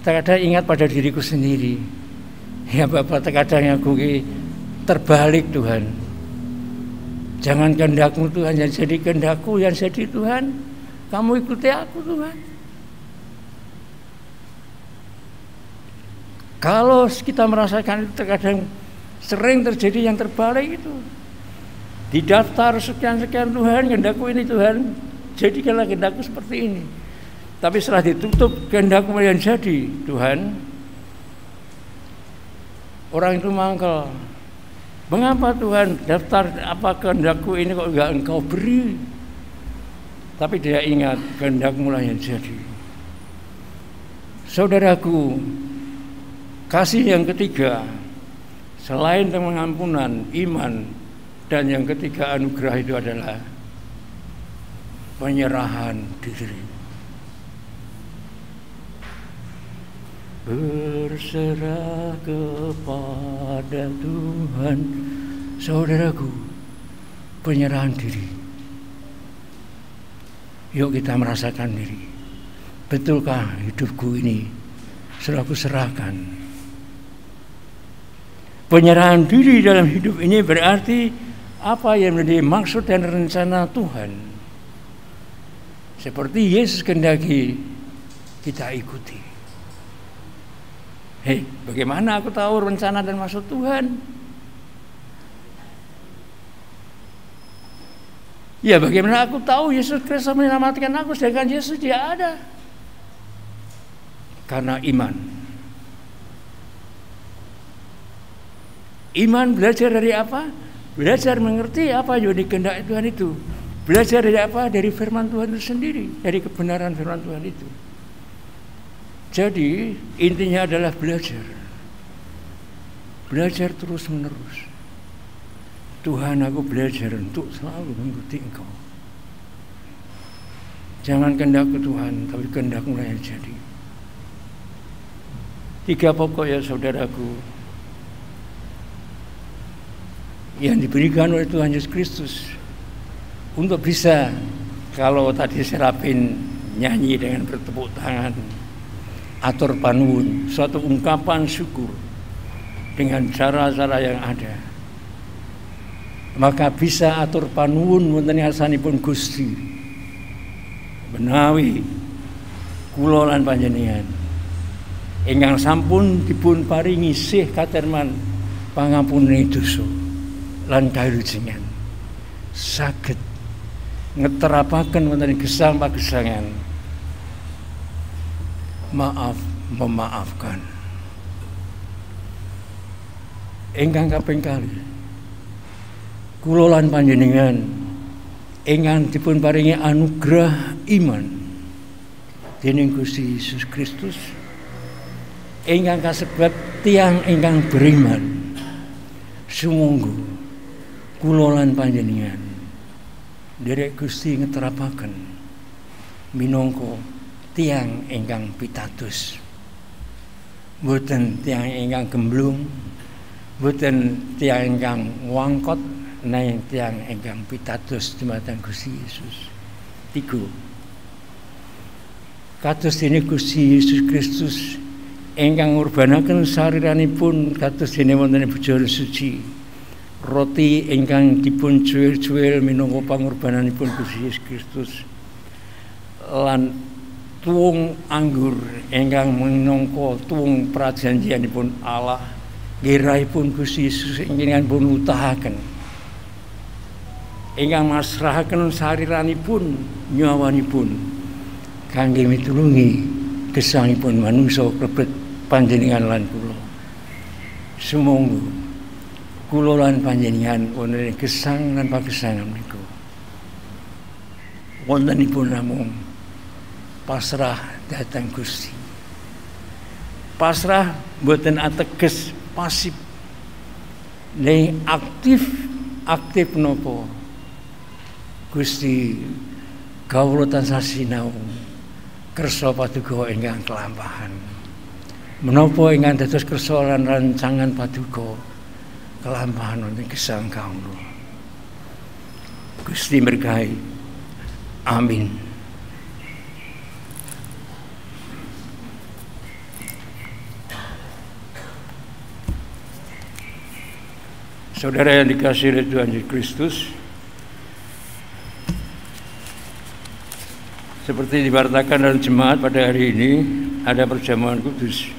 terkadang ingat pada diriku sendiri. Ya Bapak, terkadang aku terbalik Tuhan. Jangan kehendakmu Tuhan yang jadi, kehendakku yang jadi Tuhan. Kamu ikuti aku Tuhan. Kalau kita merasakan itu, terkadang sering terjadi yang terbalik itu. Di daftar sekian-sekian, Tuhan kehendakku ini Tuhan, jadikanlah kehendakku seperti ini. Tapi setelah ditutup, kehendakmu yang jadi Tuhan, orang itu mangkel. "Mengapa Tuhan daftar apa kehendakku ini kok enggak Engkau beri?" Tapi dia ingat, kehendakmu lah yang jadi. Saudaraku, kasih yang ketiga selain pengampunan, iman, dan yang ketiga anugerah itu adalah penyerahan diri. Berserah kepada Tuhan. Saudaraku, penyerahan diri. Yuk kita merasakan diri. Betulkah hidupku ini sudah aku serahkan? Penyerahan diri dalam hidup ini berarti apa yang menjadi maksud dan rencana Tuhan. Seperti Yesus kehendaki, kita ikuti. Hei, bagaimana aku tahu rencana dan maksud Tuhan? Ya, bagaimana aku tahu Yesus Kristus menyelamatkan aku sedangkan Yesus tidak ada? Karena iman. Iman belajar dari apa? Belajar mengerti apa yang dikehendaki Tuhan itu. Belajar dari apa? Dari firman Tuhan itu sendiri, dari kebenaran firman Tuhan itu. Jadi intinya adalah belajar. Belajar terus menerus. Tuhan, aku belajar untuk selalu mengikuti Engkau. Jangan kehendakku Tuhan, tapi kehendakmu lah yang jadi. 3 pokok ya saudaraku, yang diberikan oleh Tuhan Yesus Kristus untuk bisa, kalau tadi Serapin nyanyi dengan bertepuk tangan, atur panuwun, suatu ungkapan syukur dengan cara-cara yang ada, maka bisa atur panuwun wonten ngasanipun Gusti menawi kula lan panjenengan ingkang sampun dipun paringi sih katerman pangampunan dosa lan kawilujengan, saged ngeterapaken wonten gesang-pagesangan maaf memaafkan. Ingkang kaping kalih, kula lan panjenengan ingkang dipun paringi anugerah iman dening Gusti Yesus Kristus, ingkang kasebat tiyang ingkang beriman, sumangga kula lan panjenengan derek Gusti ngeterapaken minangka tiyang ingkang pitados, boten tiyang ingkang gemblung, boten tiyang ingkang wangkot, nanging tiyang ingkang pitados dumateng Gusti Yesus. 3. Kados dene Gusti Yesus Kristus ingkang ngurbanaken sariranipun kados dene wonten bejana suci, roti ingkang dipun cuwil-cuwil minangka pangorbananipun Gusti Yesus Kristus, lan tuwung anggur ingkang minangka tuwung prajanjianipun Allah, girahipun Gusti Yesus ingkang pun utahaken, ingkang masrahaken sariranipun nyawanipun kangge mitulungi gesangipun manungsa klebet panjenengan lan kula. Sumangga kula lan panjenengan wonten gesang lan pagesangan menika wontenipun namung pasrah dhateng Gusti. Pasrah mboten ateges pasif, ning aktif napa Gusti kawula tansah sinau kersa paduka ingkang kelampahan. Menapa ingkang dados kersa lan rancangan paduka kelampahan wonten gesang kawula. Gusti berkahi. Amin. Saudara yang dikasihi oleh Tuhan Yesus Kristus, seperti diwartakan dalam jemaat pada hari ini ada perjamuan kudus.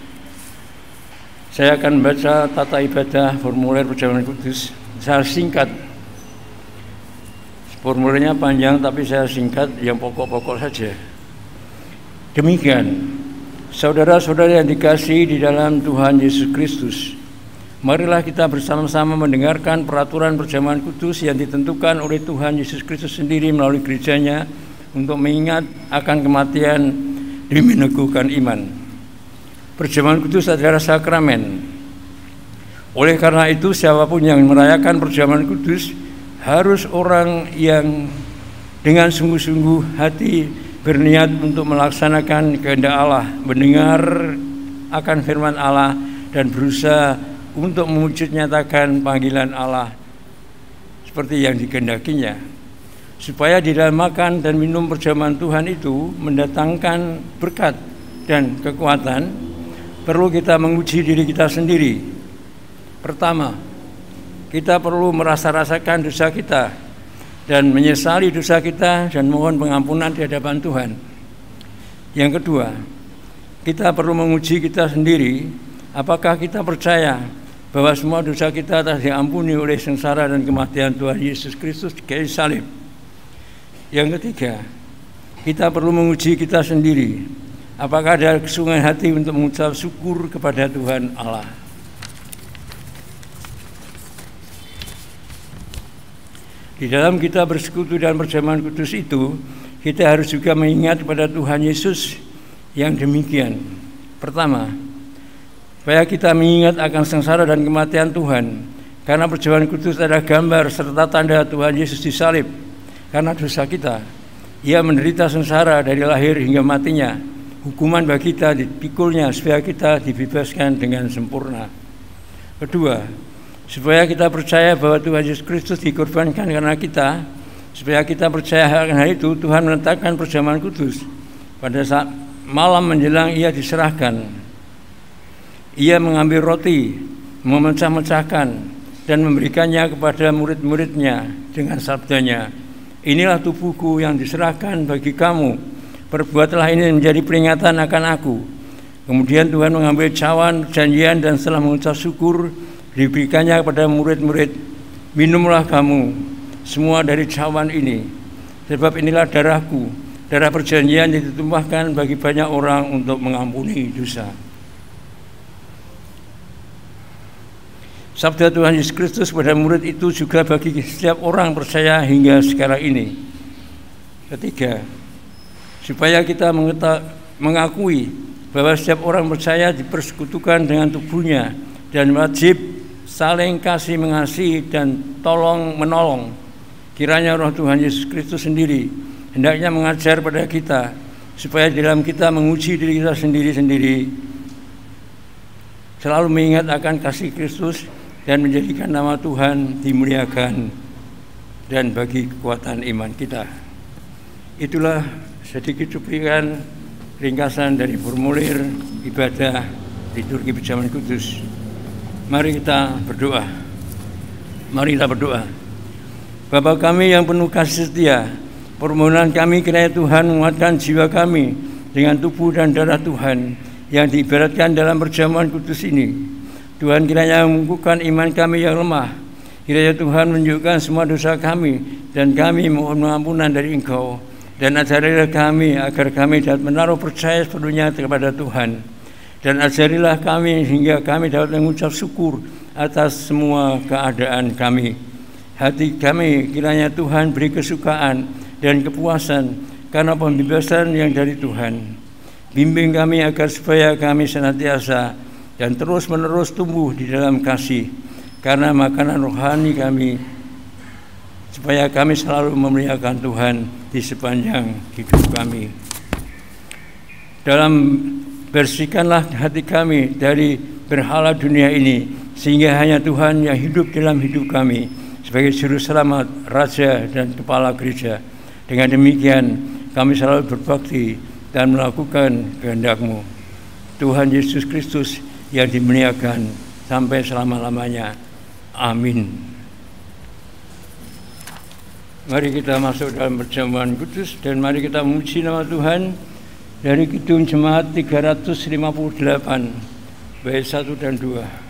Saya akan membaca tata ibadah formulir perjamuan kudus. Saya singkat. Formulirnya panjang tapi saya singkat yang pokok-pokok saja. Demikian, saudara-saudara yang dikasihi di dalam Tuhan Yesus Kristus, marilah kita bersama-sama mendengarkan peraturan perjamuan kudus yang ditentukan oleh Tuhan Yesus Kristus sendiri melalui gerejanya untuk mengingat akan kematian demi meneguhkan iman. Perjamuan kudus adalah sakramen. Oleh karena itu, siapapun yang merayakan perjamuan kudus harus orang yang dengan sungguh-sungguh hati berniat untuk melaksanakan kehendak Allah, mendengar akan firman Allah dan berusaha untuk mewujud nyatakan panggilan Allah seperti yang dikehendakinya, supaya di dalam makan dan minum perjamuan Tuhan itu mendatangkan berkat dan kekuatan. Perlu kita menguji diri kita sendiri. Pertama, kita perlu merasa-rasakan dosa kita dan menyesali dosa kita dan mohon pengampunan di hadapan Tuhan. Yang kedua, kita perlu menguji kita sendiri, apakah kita percaya bahwa semua dosa kita telah diampuni oleh sengsara dan kematian Tuhan Yesus Kristus di kayu salib. Yang ketiga, kita perlu menguji kita sendiri, apakah ada kesungguhan hati untuk mengucap syukur kepada Tuhan Allah. Di dalam kita bersekutu dalam perjamuan kudus itu, kita harus juga mengingat kepada Tuhan Yesus yang demikian. Pertama, supaya kita mengingat akan sengsara dan kematian Tuhan, karena perjamuan kudus adalah gambar serta tanda Tuhan Yesus disalib. Karena dosa kita, Ia menderita sengsara dari lahir hingga matinya. Hukuman bagi kita dipikulnya supaya kita dibebaskan dengan sempurna. Kedua, supaya kita percaya bahwa Tuhan Yesus Kristus dikorbankan karena kita, supaya kita percaya akan hal itu, Tuhan menetapkan perjamuan kudus. Pada saat malam menjelang Ia diserahkan, Ia mengambil roti, memecah-mecahkan dan memberikannya kepada murid-muridnya dengan sabdanya, "Inilah tubuhku yang diserahkan bagi kamu. Perbuatlah ini menjadi peringatan akan aku." Kemudian Tuhan mengambil cawan perjanjian dan setelah mengucap syukur, diberikannya kepada murid-murid, "Minumlah kamu semua dari cawan ini, sebab inilah darahku, darah perjanjian yang ditumpahkan bagi banyak orang untuk mengampuni dosa." Sabda Tuhan Yesus Kristus kepada murid itu juga bagi setiap orang percaya hingga sekarang ini. Ketiga, supaya kita mengakui bahwa setiap orang percaya dipersekutukan dengan tubuhnya dan wajib saling kasih mengasihi dan tolong menolong. Kiranya Roh Tuhan Yesus Kristus sendiri hendaknya mengajar pada kita supaya di dalam kita menguji diri kita sendiri-sendiri, selalu mengingat akan kasih Kristus dan menjadikan nama Tuhan dimuliakan dan bagi kekuatan iman kita. Itulah sedikit cuplikan ringkasan dari formulir ibadah liturgi perjamuan kudus. Mari kita berdoa. Mari kita berdoa. Bapa kami yang penuh kasih setia, permohonan kami kiranya Tuhan menguatkan jiwa kami dengan tubuh dan darah Tuhan yang diibaratkan dalam perjamuan kudus ini. Tuhan kiranya mengukuhkan iman kami yang lemah. Kiranya Tuhan menunjukkan semua dosa kami dan kami mohon pengampunan dari Engkau. Dan ajarilah kami agar kami dapat menaruh percaya sepenuhnya kepada Tuhan. Dan ajarilah kami hingga kami dapat mengucap syukur atas semua keadaan kami. Hati kami kiranya Tuhan beri kesukaan dan kepuasan karena pembebasan yang dari Tuhan. Bimbing kami agar supaya kami senantiasa dan terus-menerus tumbuh di dalam kasih karena makanan rohani kami, supaya kami selalu memuliakan Tuhan di sepanjang hidup kami. Bersihkanlah hati kami dari berhala dunia ini, sehingga hanya Tuhan yang hidup dalam hidup kami sebagai juru selamat, raja dan kepala gereja. Dengan demikian kami selalu berbakti dan melakukan kehendak-Mu. Tuhan Yesus Kristus yang dimuliakan sampai selama-lamanya. Amin. Mari kita masuk dalam perjamuan kudus dan mari kita memuji nama Tuhan dari Kidung Jemaat 358 bait 1 dan 2.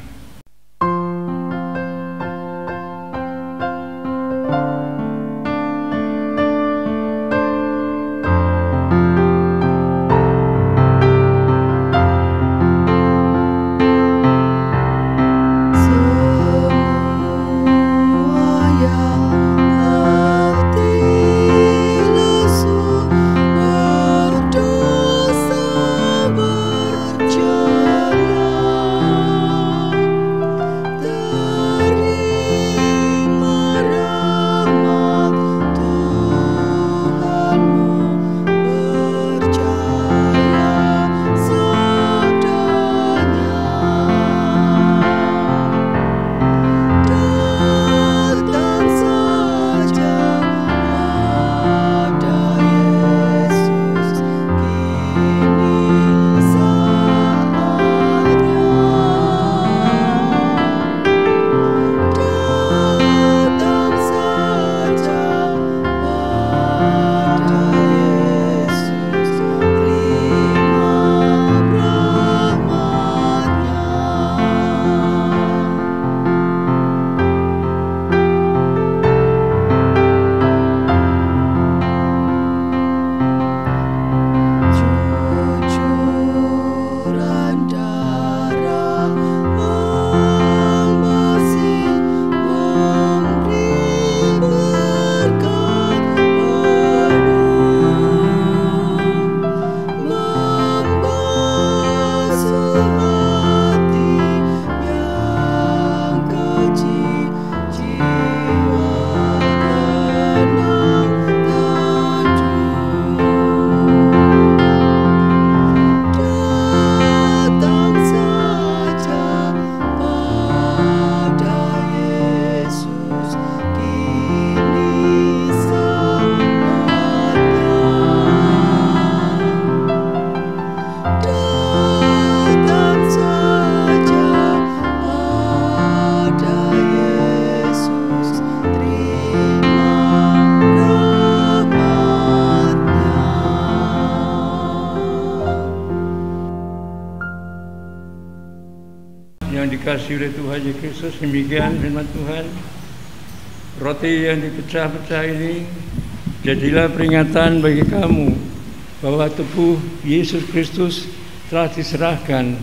Dikasih oleh Tuhan Yesus Kristus, demikian firman Tuhan. Roti yang dipecah-pecah ini jadilah peringatan bagi kamu bahwa tubuh Yesus Kristus telah diserahkan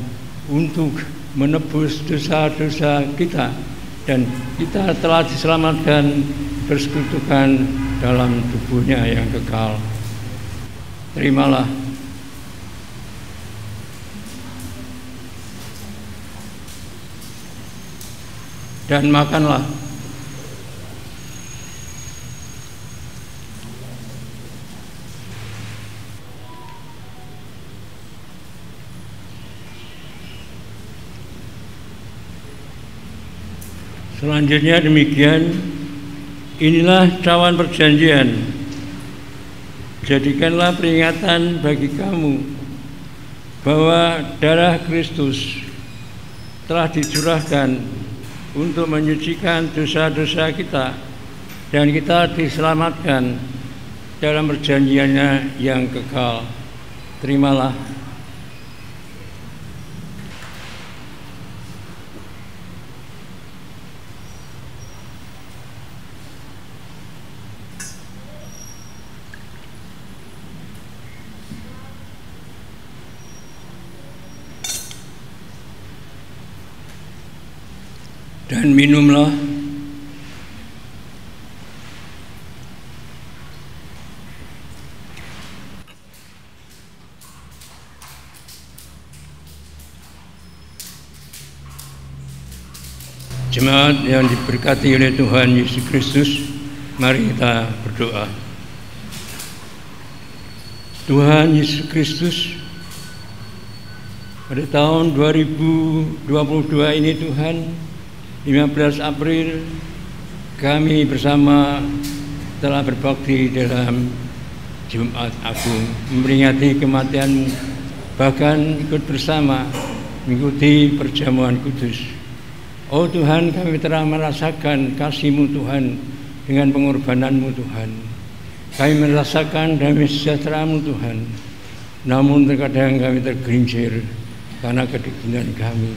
untuk menebus dosa-dosa kita, dan kita telah diselamatkan bersekutukan dalam tubuhnya yang kekal. Terimalah. Dan makanlah. Selanjutnya demikian, inilah cawan perjanjian. Jadikanlah peringatan bagi kamu bahwa darah Kristus telah dicurahkan untuk menyucikan dosa-dosa kita, dan kita diselamatkan dalam perjanjiannya yang kekal. Terimalah. Dan minumlah. Jemaat yang diberkati oleh Tuhan Yesus Kristus, mari kita berdoa. Tuhan Yesus Kristus, pada tahun 2022 ini Tuhan, 15 April, kami bersama telah berbakti dalam Jumat Agung, memperingati kematian-Mu, bahkan ikut bersama mengikuti perjamuan kudus. Oh Tuhan, kami telah merasakan kasih-Mu Tuhan dengan pengorbanan-Mu Tuhan. Kami merasakan damai sejahtera-Mu Tuhan. Namun terkadang kami tergelincir karena kedengkian kami.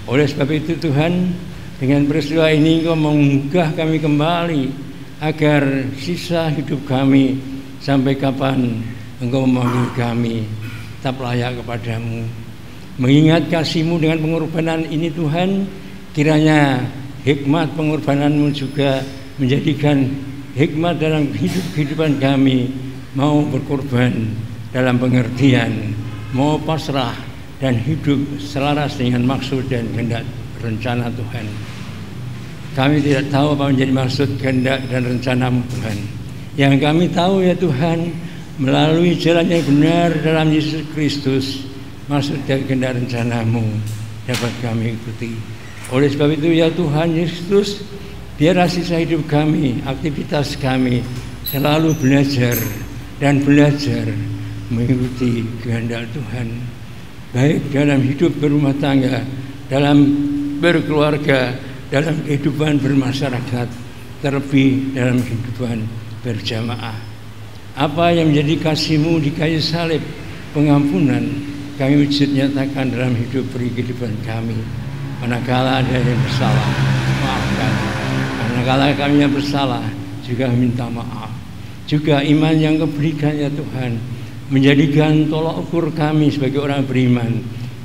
Oleh sebab itu Tuhan, dengan peristiwa ini Engkau menggugah kami kembali agar sisa hidup kami sampai kapan Engkau memanggil kami tetap layak kepadamu. Mengingat kasih-Mu dengan pengorbanan ini Tuhan, kiranya hikmat pengorbanan-Mu juga menjadikan hikmat dalam kehidupan kami, mau berkorban dalam pengertian, mau pasrah dan hidup selaras dengan maksud dan kehendak rencana Tuhan. Kami tidak tahu apa menjadi maksud, kehendak dan rencana-Mu Tuhan. Yang kami tahu ya Tuhan, melalui jalan yang benar dalam Yesus Kristus, maksud dan kehendak rencana-Mu dapat kami ikuti. Oleh sebab itu ya Tuhan Yesus, biarlah sisa hidup kami, aktivitas kami selalu belajar dan belajar mengikuti kehendak Tuhan, baik dalam hidup berumah tangga, dalam berkeluarga, dalam kehidupan bermasyarakat, terlebih dalam kehidupan berjamaah. Apa yang menjadi kasih-Mu di kayu salib, pengampunan, kami wujud nyatakan dalam hidup kehidupan kami. Manakala ada yang bersalah, maafkan. Manakala kami yang bersalah, juga minta maaf. Juga iman yang Kau berikan ya Tuhan, menjadikan tolak ukur kami sebagai orang beriman,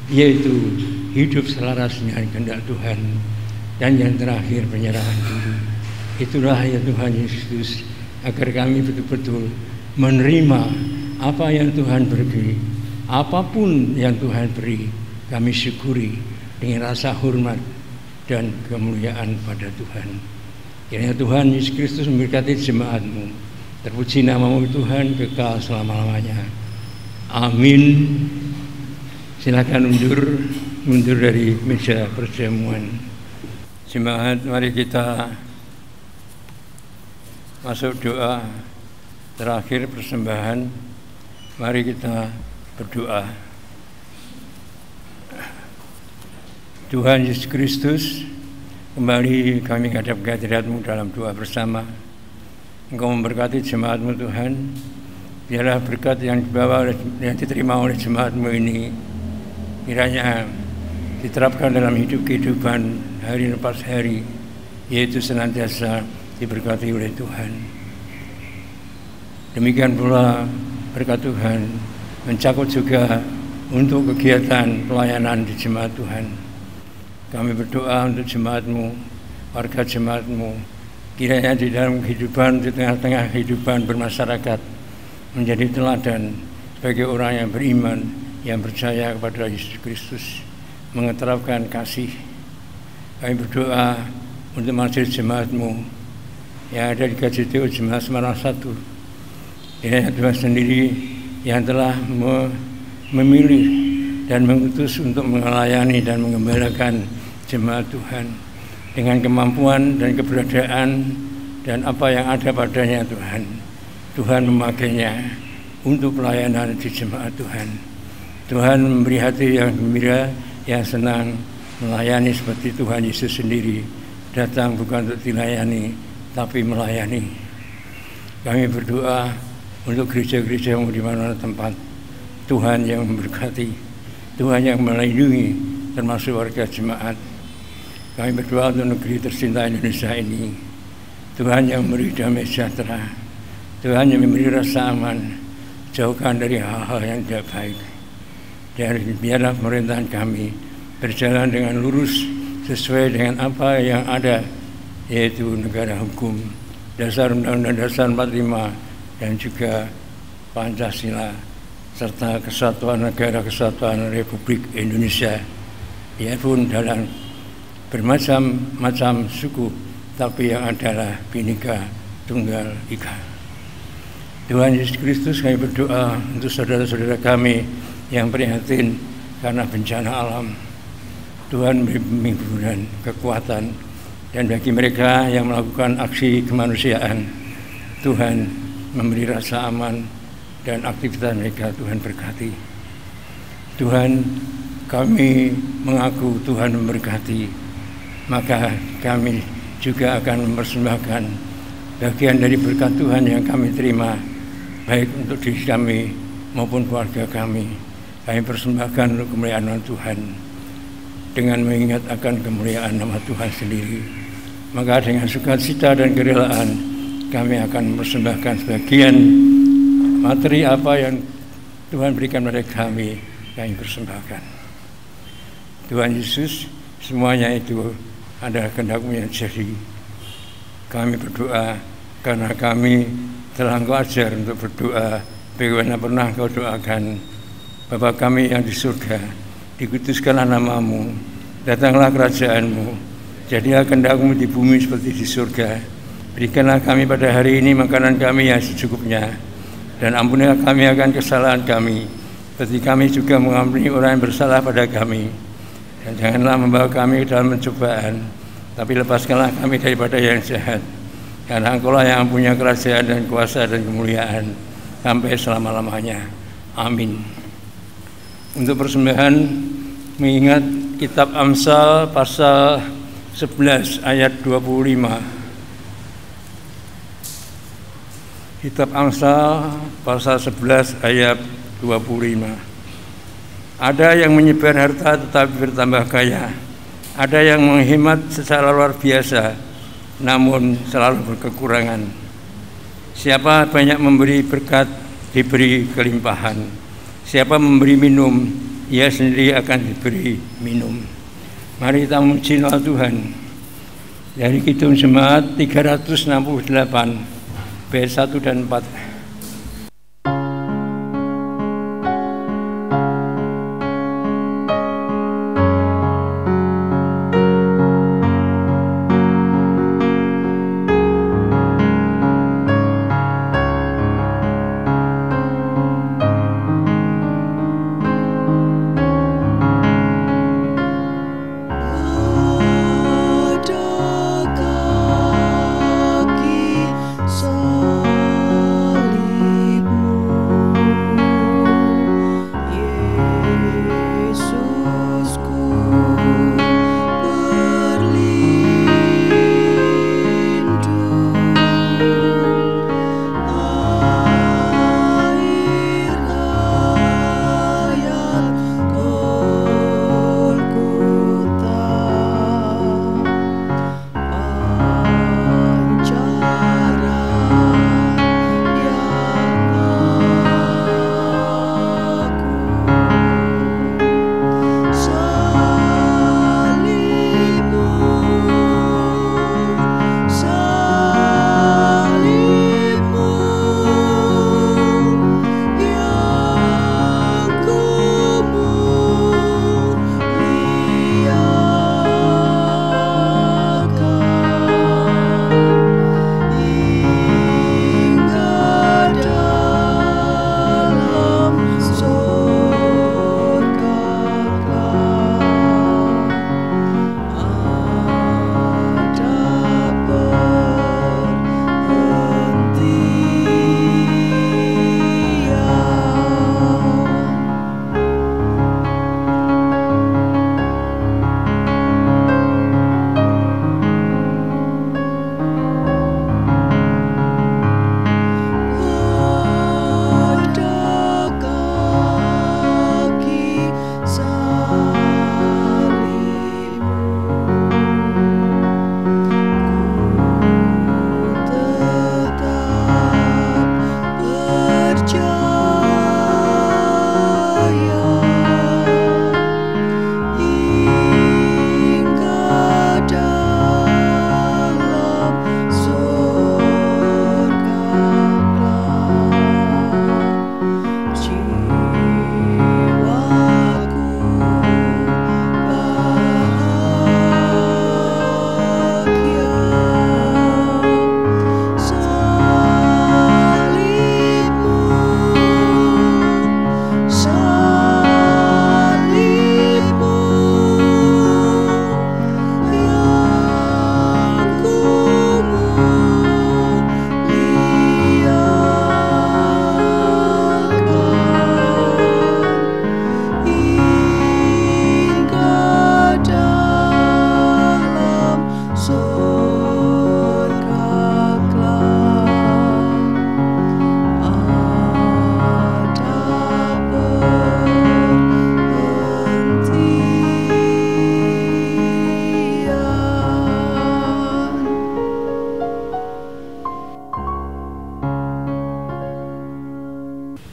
yaitu hidup selaras dengan kehendak Tuhan. Dan yang terakhir, penyerahan diri. Itulah ya Tuhan Yesus, agar kami betul-betul menerima apa yang Tuhan beri. Apapun yang Tuhan beri, kami syukuri dengan rasa hormat dan kemuliaan pada Tuhan. Kiranya Tuhan Yesus Kristus memberkati jemaat-Mu. Terpuji nama-Mu Tuhan kekal selama-lamanya. Amin. Silakan mundur dari meja perjamuan. Jemaat, mari kita masuk doa terakhir persembahan. Mari kita berdoa. Tuhan Yesus Kristus, kembali kami menghadap kehadirat-Mu dalam doa bersama. Engkau memberkati jemaat-Mu Tuhan. Biarlah berkat yang dibawa yang diterima oleh jemaat-Mu ini kiranya diterapkan dalam hidup kehidupan hari lepas hari, yaitu senantiasa diberkati oleh Tuhan. Demikian pula berkat Tuhan mencakup juga untuk kegiatan pelayanan di jemaat Tuhan. Kami berdoa untuk jemaat-Mu, warga jemaat-Mu, kiranya di dalam kehidupan, di tengah-tengah kehidupan bermasyarakat, menjadi teladan sebagai orang yang beriman, yang percaya kepada Yesus Kristus, mengeterapkan kasih. Kami berdoa untuk masjid jemaat-Mu yang ada di KJTU Jemaat Semarang 1. Kiranya Tuhan sendiri yang telah memilih dan mengutus untuk melayani dan mengembalakan jemaat Tuhan dengan kemampuan dan keberadaan dan apa yang ada padanya Tuhan. Tuhan memakainya untuk pelayanan di jemaat Tuhan. Tuhan memberi hati yang gembira, yang senang melayani seperti Tuhan Yesus sendiri datang bukan untuk dilayani tapi melayani. Kami berdoa untuk gereja-gereja yang di mana tempat, Tuhan yang memberkati, Tuhan yang melindungi termasuk warga jemaat. Kami berdoa untuk negeri tercinta Indonesia ini, Tuhan yang memberi damai sejahtera, Tuhan yang memberi rasa aman, jauhkan dari hal-hal yang tidak baik. Dan biarlah pemerintahan kami berjalan dengan lurus sesuai dengan apa yang ada, yaitu negara hukum, dasar Undang-Undang Dasar 45 dan juga Pancasila serta Kesatuan Negara Kesatuan Republik Indonesia. Biarpun dalam bermacam-macam suku, tapi yang adalah Bhinneka Tunggal Ika. Tuhan Yesus Kristus, kami berdoa untuk saudara-saudara kami yang prihatin karena bencana alam. Tuhan beri pemimpin dan kekuatan, dan bagi mereka yang melakukan aksi kemanusiaan, Tuhan memberi rasa aman dan aktivitas mereka Tuhan berkati. Tuhan, kami mengaku Tuhan memberkati, maka kami juga akan mempersembahkan bagian dari berkat Tuhan yang kami terima, baik untuk diri kami maupun keluarga kami. Kami persembahkan untuk kemuliaan nama Tuhan, dengan mengingat akan kemuliaan nama Tuhan sendiri. Maka dengan sukacita dan kerelaan kami akan mempersembahkan sebagian materi apa yang Tuhan berikan pada kami persembahkan. Tuhan Yesus, semuanya itu adalah kehendak-Mu yang jadi. Kami berdoa karena kami telah Engkau ajar untuk berdoa bagaimana pernah Engkau doakan. Bapa kami yang di surga, dikuduskanlah nama-Mu, datanglah kerajaan-Mu, jadilah kehendak-Mu di bumi seperti di surga. Berikanlah kami pada hari ini makanan kami yang secukupnya, dan ampunilah kami akan kesalahan kami, seperti kami juga mengampuni orang yang bersalah pada kami. Dan janganlah membawa kami ke dalam pencobaan, tapi lepaskanlah kami daripada yang jahat. Karena Engkau-lah yang punya kerajaan dan kuasa dan kemuliaan sampai selama-lamanya. Amin. Untuk persembahan mengingat kitab Amsal pasal 11 ayat 25. Kitab Amsal pasal 11 ayat 25. Ada yang menyebar harta tetapi bertambah kaya. Ada yang menghemat secara luar biasa namun selalu berkekurangan. Siapa banyak memberi berkat diberi kelimpahan. Siapa memberi minum, ia sendiri akan diberi minum. Mari kita memuji nama Tuhan. Dari Kidung Jemaat 368 bait 1 dan 4. Ada kaki salib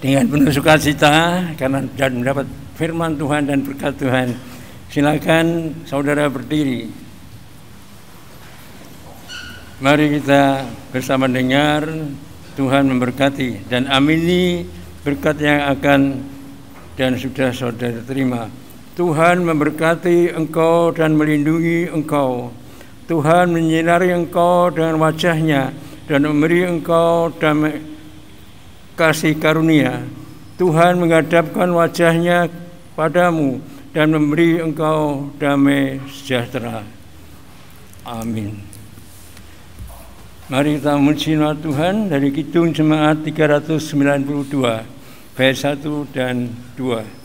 dengan penuh sukacita karena dan mendapat firman Tuhan dan berkat Tuhan. Silakan saudara berdiri. Mari kita bersama dengar, Tuhan memberkati dan amini berkat yang akan dan sudah saudara terima. Tuhan memberkati engkau dan melindungi engkau. Tuhan menyinari engkau dengan wajah-Nya dan memberi engkau damai kasih karunia. Tuhan menghadapkan wajah-Nya padamu dan memberi engkau damai sejahtera. Amin. Mari kita memuji nama Tuhan dari Kidung Jemaat 392, bait 1 dan 2.